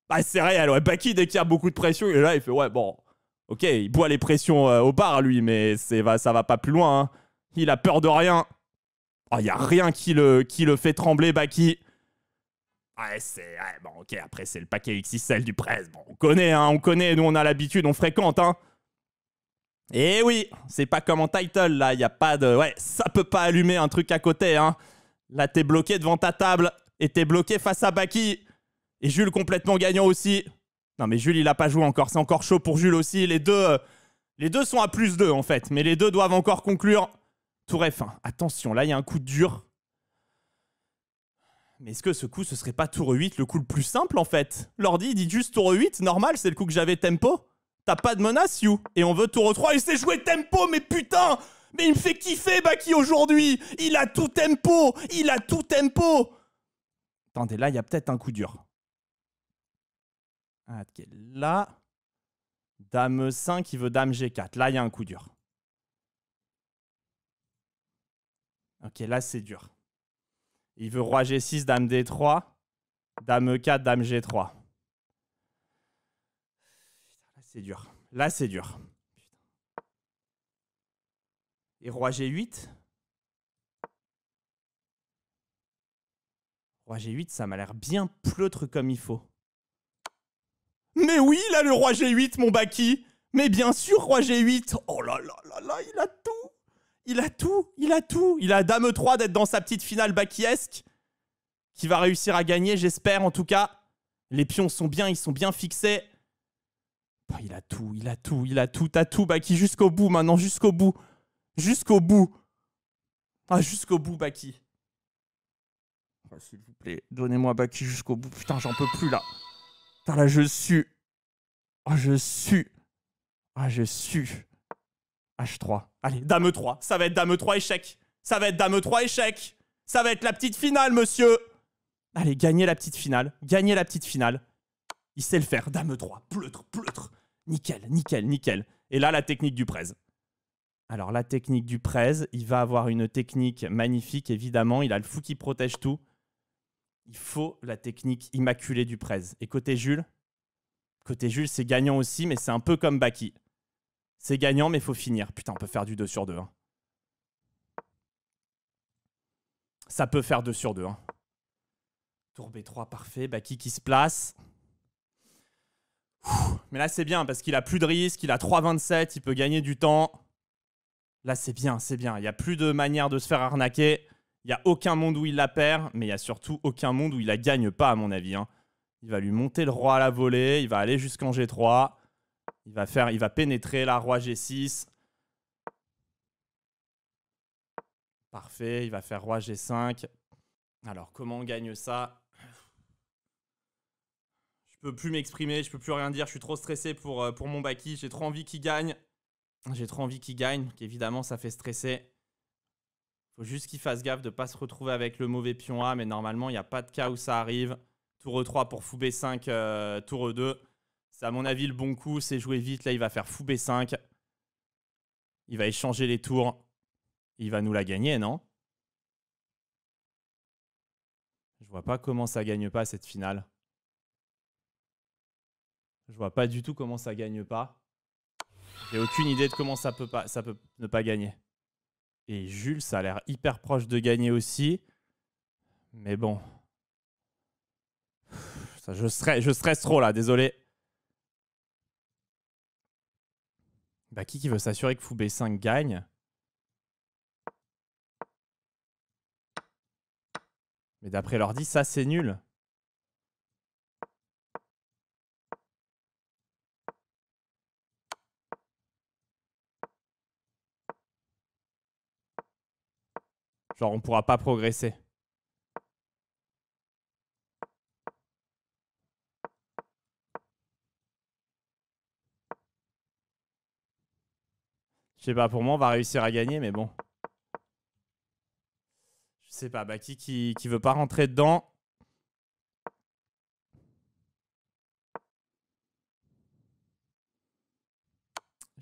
Ah, c'est réel, ouais. Baki, dès qu'il y a beaucoup de pression, il est là, il fait, ouais, bon... Ok, il boit les pressions au bar, lui, mais ça va pas plus loin. Hein. Il a peur de rien. Oh, il y a rien qui le fait trembler, Baki. Ouais, bon, ok, après, c'est le paquet XXL du presse. Bon, on connaît, hein, nous, on a l'habitude, on fréquente, hein. Et oui, c'est pas comme en title, là, il y a pas de... Ouais, ça peut pas allumer un truc à côté, hein. Là, t'es bloqué devant ta table, et t'es bloqué face à Baki. Et Jules complètement gagnant aussi. Non, mais Jules, il a pas joué encore, c'est encore chaud pour Jules aussi. Les deux sont à plus 2, en fait, mais les deux doivent encore conclure. Tour F1, attention, là, il y a un coup dur. Mais est-ce que ce coup, ce serait pas tour 8 le coup le plus simple, en fait? Lordi, il dit juste tour 8, normal, c'est le coup que j'avais tempo. T'as pas de menace, you. Et on veut tour 3, il s'est joué tempo, mais putain! Mais il me fait kiffer, Baki, aujourd'hui! Il a tout tempo! Il a tout tempo! Attendez, là, il y a peut-être un coup dur. Ok, là... Dame 5, il veut dame G4. Là, il y a un coup dur. Ok, là, c'est dur. Il veut roi G6, dame D3, dame E4, dame G3. Là, c'est dur. Là, c'est dur. Et roi G8. Roi G8, ça m'a l'air bien pleutre comme il faut. Mais oui, là, le roi G8, mon Baki. Mais bien sûr, roi G8. Oh là là là là, il a tout. Il a tout, il a tout. Il a dame E3 d'être dans sa petite finale Bakiesque. Qui va réussir à gagner, j'espère en tout cas. Les pions sont bien, ils sont bien fixés. Oh, il a tout, il a tout, il a tout. T'as tout, Baki, jusqu'au bout maintenant, jusqu'au bout. Jusqu'au bout. Ah, jusqu'au bout, Baki. Oh, s'il vous plaît, donnez-moi Baki jusqu'au bout. Putain, j'en peux plus là. Putain, là, je sue. Oh, je sue. Ah, je sue. H3. Allez, dame E3. Ça va être dame E3 échec. Ça va être dame E3 échec. Ça va être la petite finale, monsieur. Allez, gagnez la petite finale. Gagnez la petite finale. Il sait le faire. Dame E3. Pleutre, pleutre. Nickel, nickel, nickel. Et là, la technique du prez. Alors, la technique du prez, il va avoir une technique magnifique, évidemment. Il a le fou qui protège tout. Il faut la technique immaculée du prez. Et côté Jules, c'est gagnant aussi, mais c'est un peu comme Baki. C'est gagnant, mais il faut finir. Putain, on peut faire du 2 sur 2. Hein. Ça peut faire 2 sur 2. Hein. Tour B3, parfait. Baki qui se place. Mais là, c'est bien parce qu'il a plus de risque. Il a 3,27. Il peut gagner du temps. Là, c'est bien, c'est bien. Il n'y a plus de manière de se faire arnaquer. Il n'y a aucun monde où il la perd. Mais il n'y a surtout aucun monde où il la gagne pas, à mon avis. Hein. Il va lui monter le roi à la volée. Il va aller jusqu'en G3. Il va pénétrer la roi G6. Parfait. Il va faire roi G5. Alors, comment on gagne ça? Je peux plus m'exprimer. Je peux plus rien dire. Je suis trop stressé pour mon Baki. J'ai trop envie qu'il gagne. J'ai trop envie qu'il gagne. Évidemment, ça fait stresser. Faut juste qu'il fasse gaffe de ne pas se retrouver avec le mauvais pion A. Mais normalement, il n'y a pas de cas où ça arrive. Tour E3 pour fou B5, tour E2. C'est à mon avis le bon coup. C'est jouer vite. Là, il va faire fou B5. Il va échanger les tours. Il va nous la gagner, non? Je vois pas comment ça gagne pas cette finale. Je vois pas du tout comment ça gagne pas. J'ai aucune idée de comment ça peut ne pas gagner. Et Jules, ça a l'air hyper proche de gagner aussi. Mais bon. Ça, je stresse trop là, désolé. Baki qui veut s'assurer que fou B5 gagne. Mais d'après l'ordi, ça c'est nul. Genre, on pourra pas progresser. Je sais pas, pour moi, on va réussir à gagner, mais bon. Je sais pas, Baki qui veut pas rentrer dedans.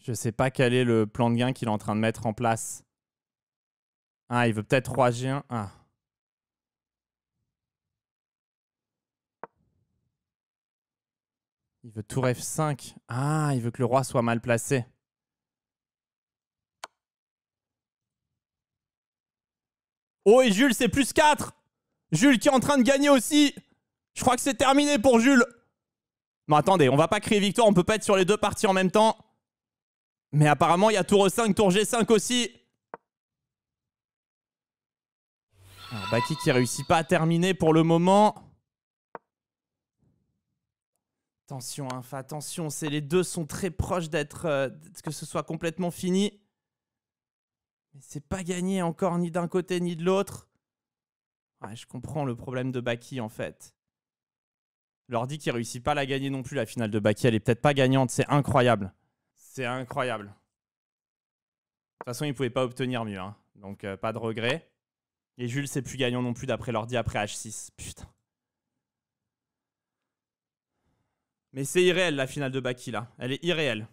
Je sais pas quel est le plan de gain qu'il est en train de mettre en place. Ah, il veut peut-être 3G1. Ah. Il veut tour F5. Ah, il veut que le roi soit mal placé. Oh, et Jules, c'est plus 4. Jules qui est en train de gagner aussi. Je crois que c'est terminé pour Jules. Mais attendez, on va pas crier victoire. On peut pas être sur les deux parties en même temps. Mais apparemment, il y a tour E5, tour G5 aussi. Alors, Baki qui réussit pas à terminer pour le moment. Attention, hein, fais attention. Les deux sont très proches d'être que ce soit complètement fini. Mais c'est pas gagné encore ni d'un côté ni de l'autre. Ouais, je comprends le problème de Baki en fait. L'ordi qui réussit pas à la gagner non plus, la finale de Baki. Elle est peut-être pas gagnante. C'est incroyable. C'est incroyable. De toute façon, il pouvait pas obtenir mieux. Hein. Donc, pas de regret. Et Jules, c'est plus gagnant non plus d'après l'ordi après H6. Putain. Mais c'est irréel la finale de Baki là. Elle est irréelle.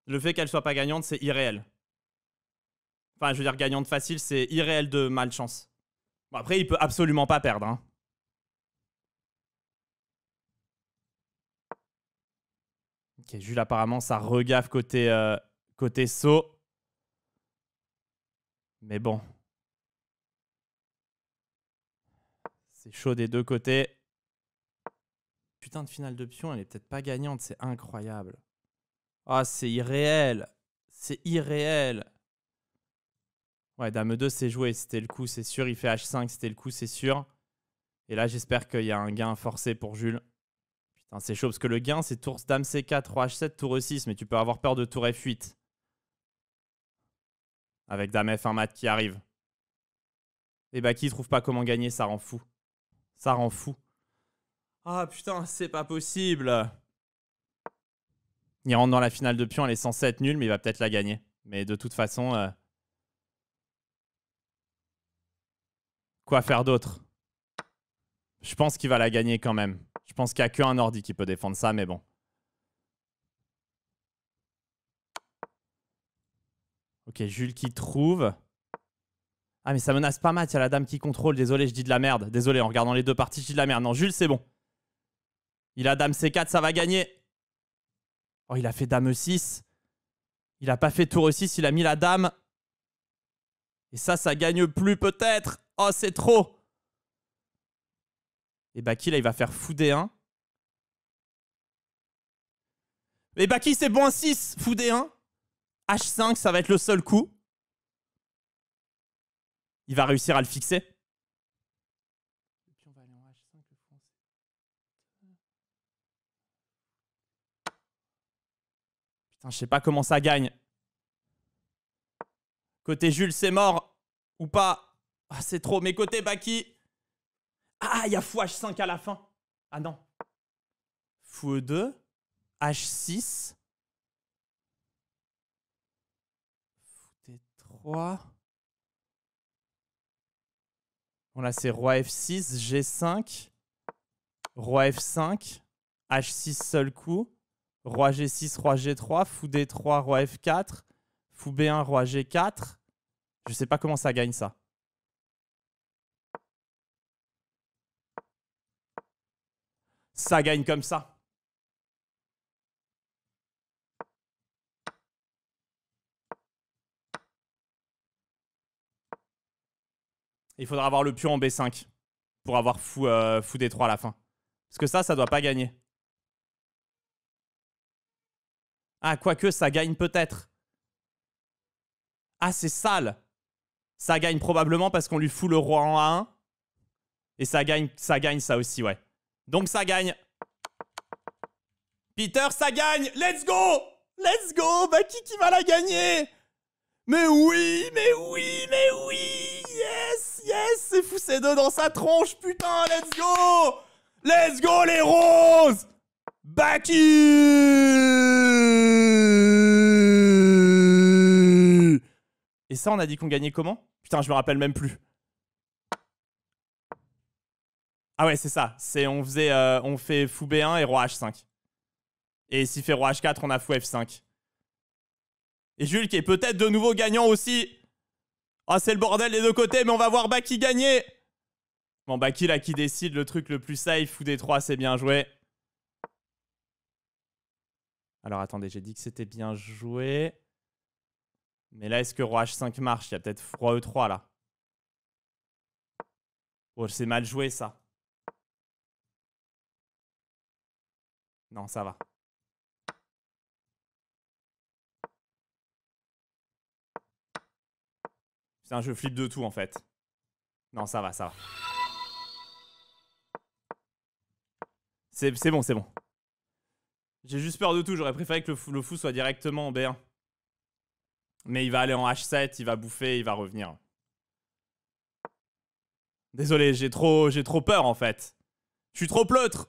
Le fait qu'elle soit pas gagnante, c'est irréel. Enfin, je veux dire, gagnante facile, c'est irréel de malchance. Bon, après, il peut absolument pas perdre. Hein. Ok, Jules, apparemment, ça regaffe côté saut. Mais bon. C'est chaud des deux côtés. Putain de finale de pion, elle est peut-être pas gagnante, c'est incroyable. Ah, c'est irréel. C'est irréel. Ouais, Dame 2, c'est joué, c'était le coup, c'est sûr. Il fait H5, c'était le coup, c'est sûr. Et là, j'espère qu'il y a un gain forcé pour Jules. Putain, c'est chaud, parce que le gain, c'est tour Dame C4, Roi H7, tour E6, mais tu peux avoir peur de tour F8. Avec Dame F1 mat qui arrive. Et Baki trouve pas comment gagner, ça rend fou. Ça rend fou. Ah putain, c'est pas possible. Il rentre dans la finale de pion, elle est censée être nulle, mais il va peut-être la gagner. Mais de toute façon... Quoi faire d'autre? Je pense qu'il va la gagner quand même. Je pense qu'il n'y a qu'un ordi qui peut défendre ça, mais bon. Ok, Jules qui trouve. Ah, mais ça menace pas mat, il y a la dame qui contrôle. Désolé, je dis de la merde. Désolé, en regardant les deux parties, je dis de la merde. Non, Jules, c'est bon. Il a dame C4, ça va gagner. Oh, il a fait dame E6. Il a pas fait tour E6, il a mis la dame. Et ça gagne plus peut-être. Oh, c'est trop. Et Baki, là, il va faire fou D1. Et Baki, c'est bon, 6. Fou D1. H5, ça va être le seul coup. Il va réussir à le fixer. Putain, je sais pas comment ça gagne. Côté Jules, c'est mort. Ou pas. Ah, c'est trop. Mais côté Baki. Ah, il y a fou H5 à la fin. Ah non. Fou E2. H6. Fou D3. Bon, là, c'est roi F6, G5. Roi F5. H6, seul coup. Roi G6, roi G3. Fou D3, roi F4. Fou B1, roi G4. Je sais pas comment ça gagne ça. Ça gagne comme ça. Il faudra avoir le pion en B5 pour avoir fou D3 à la fin. Parce que ça doit pas gagner. Ah, quoique, ça gagne peut-être. Ah, c'est sale. Ça gagne probablement parce qu'on lui fout le roi en A1. Et ça gagne ça aussi, ouais. Donc ça gagne. Peter, ça gagne. Let's go. Let's go. Baki qui va la gagner. Mais oui, mais oui, mais oui. Yes, yes. C'est fou C2 dans sa tronche, putain. Let's go. Let's go les roses. Baki. Et ça, on a dit qu'on gagnait comment? Putain, je me rappelle même plus. Ah ouais, c'est ça. On fait fou B1 et roi H5. Et s'il fait roi H4, on a fou F5. Et Jules qui est peut-être de nouveau gagnant aussi. Ah, c'est le bordel des deux côtés, mais on va voir Baki gagner. Bon, Baki là qui décide le truc le plus safe. Fou D3, c'est bien joué. Alors attendez, j'ai dit que c'était bien joué. Mais là, est-ce que roi H5 marche? Il y a peut-être roi E3 là. Oh, c'est mal joué ça. Non, ça va. Putain, je flippe de tout en fait. Non, ça va, ça va. C'est bon, c'est bon. J'ai juste peur de tout. J'aurais préféré que le fou soit directement en B1. Mais il va aller en H7, il va bouffer, il va revenir. Désolé, j'ai trop peur en fait. Je suis trop pleutre.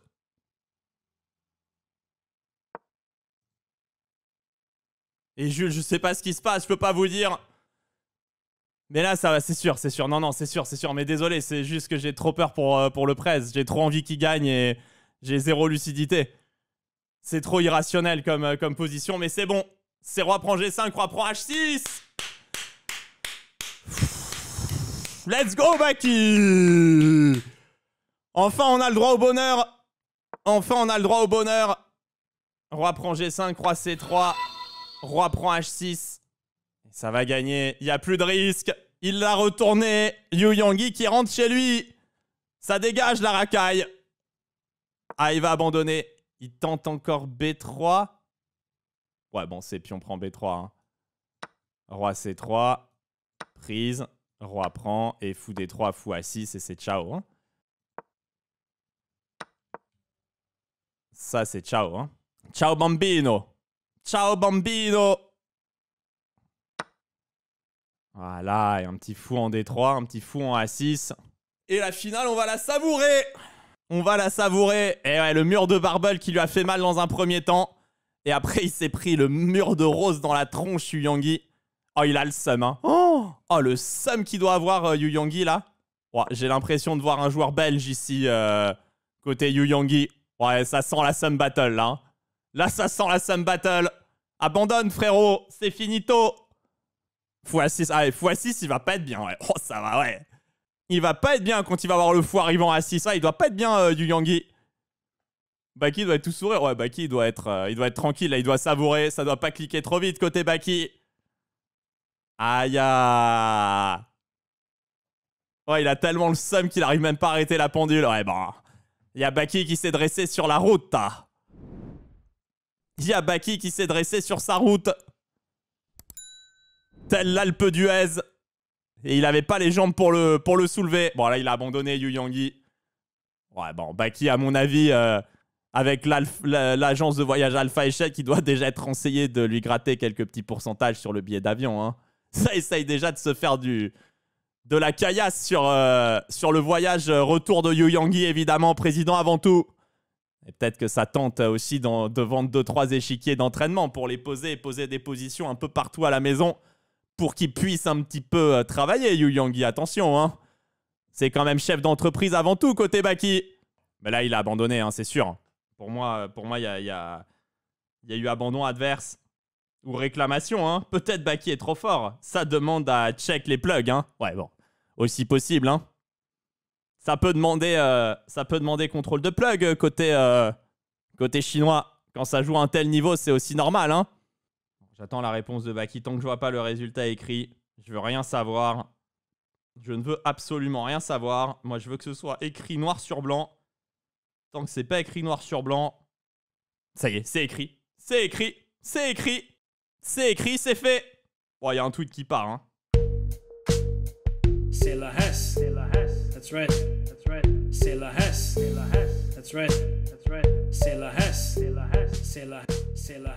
Et Jules, je sais pas ce qui se passe, je peux pas vous dire. Mais là, ça va, c'est sûr, c'est sûr. Non, non, c'est sûr, c'est sûr. Mais désolé, c'est juste que j'ai trop peur pour le prez. J'ai trop envie qu'il gagne et j'ai zéro lucidité. C'est trop irrationnel comme position, mais c'est bon. C'est roi prend G5, roi prend H6. Let's go, Baki. Enfin, on a le droit au bonheur. Enfin, on a le droit au bonheur. Roi prend G5, roi C3. Roi prend H6. Ça va gagner. Il n'y a plus de risque. Il l'a retourné. Yu Yangui qui rentre chez lui. Ça dégage la racaille. Ah, il va abandonner. Il tente encore B3. Ouais, bon, c'est pion prend B3. Hein. Roi C3. Prise. Roi prend. Et fou D3, fou A6. Et c'est ciao. Hein. Ça, c'est ciao. Hein. Ciao, bambino. Ciao, bambino. Voilà, et un petit fou en D3, un petit fou en A6. Et la finale, on va la savourer. On va la savourer. Et ouais, le mur de Barble qui lui a fait mal dans un premier temps. Et après, il s'est pris le mur de rose dans la tronche, Yu Yangui. Oh, il a le seum, hein. Oh, le seum qu'il doit avoir, Yu Yangui, là. Ouais, j'ai l'impression de voir un joueur belge ici, côté Yu Yangui. Ouais, ça sent la seum battle, là. Hein. Là, ça sent la seum battle. Abandonne, frérot. C'est finito. Fou A6, ah, fou A6, il va pas être bien, ouais. Oh, ça va, ouais. Il va pas être bien quand il va voir le fou arrivant à 6. Ah, il doit pas être bien, Yu Yangui. Baki doit être tout sourire. Ouais, Baki, il doit être tranquille, là. Il doit savourer. Ça doit pas cliquer trop vite côté Baki. Aïe. Ouais, il a tellement le seum qu'il arrive même pas à arrêter la pendule. Ouais, bon. Il y a Baki qui s'est dressé sur la route, Il y a Baki qui s'est dressé sur sa route. Tel l'Alpe d'Huez. Et il avait pas les jambes pour le soulever. Bon, là, il a abandonné Yu Yangui. Ouais, bon, Baki, à mon avis, avec l'agence de voyage Alpha Échec, il doit déjà être renseigné de lui gratter quelques petits pourcentages sur le billet d'avion. Hein. Ça essaye déjà de se faire de la caillasse sur le voyage retour de Yu Yangui, évidemment, président avant tout. Et peut-être que ça tente aussi de vendre 2-3 échiquiers d'entraînement pour les poser et poser des positions un peu partout à la maison pour qu'ils puissent un petit peu travailler, Yu Yangui. Attention, hein. C'est quand même chef d'entreprise avant tout, côté Baki. Mais là, il a abandonné, hein, c'est sûr. Pour moi, il y a eu abandon adverse ou réclamation. Hein. Peut-être Baki est trop fort. Ça demande à check les plugs. Hein. Ouais, bon. Aussi possible, hein. Ça peut demander contrôle de plug côté chinois. Quand ça joue à un tel niveau, c'est aussi normal. Hein. J'attends la réponse de Baki. Tant que je vois pas le résultat écrit, je veux rien savoir. Je ne veux absolument rien savoir. Moi, je veux que ce soit écrit noir sur blanc. Tant que c'est pas écrit noir sur blanc, ça y est, c'est écrit. C'est écrit. C'est écrit. C'est écrit, c'est fait. Bon, il y a un tweet qui part, hein. C'est la Hesse. C'est la Hesse. That's right. That's right. C'est la Hesse. C'est la Hesse. That's right. That's right. C'est la Hesse. C'est la Hesse. C'est la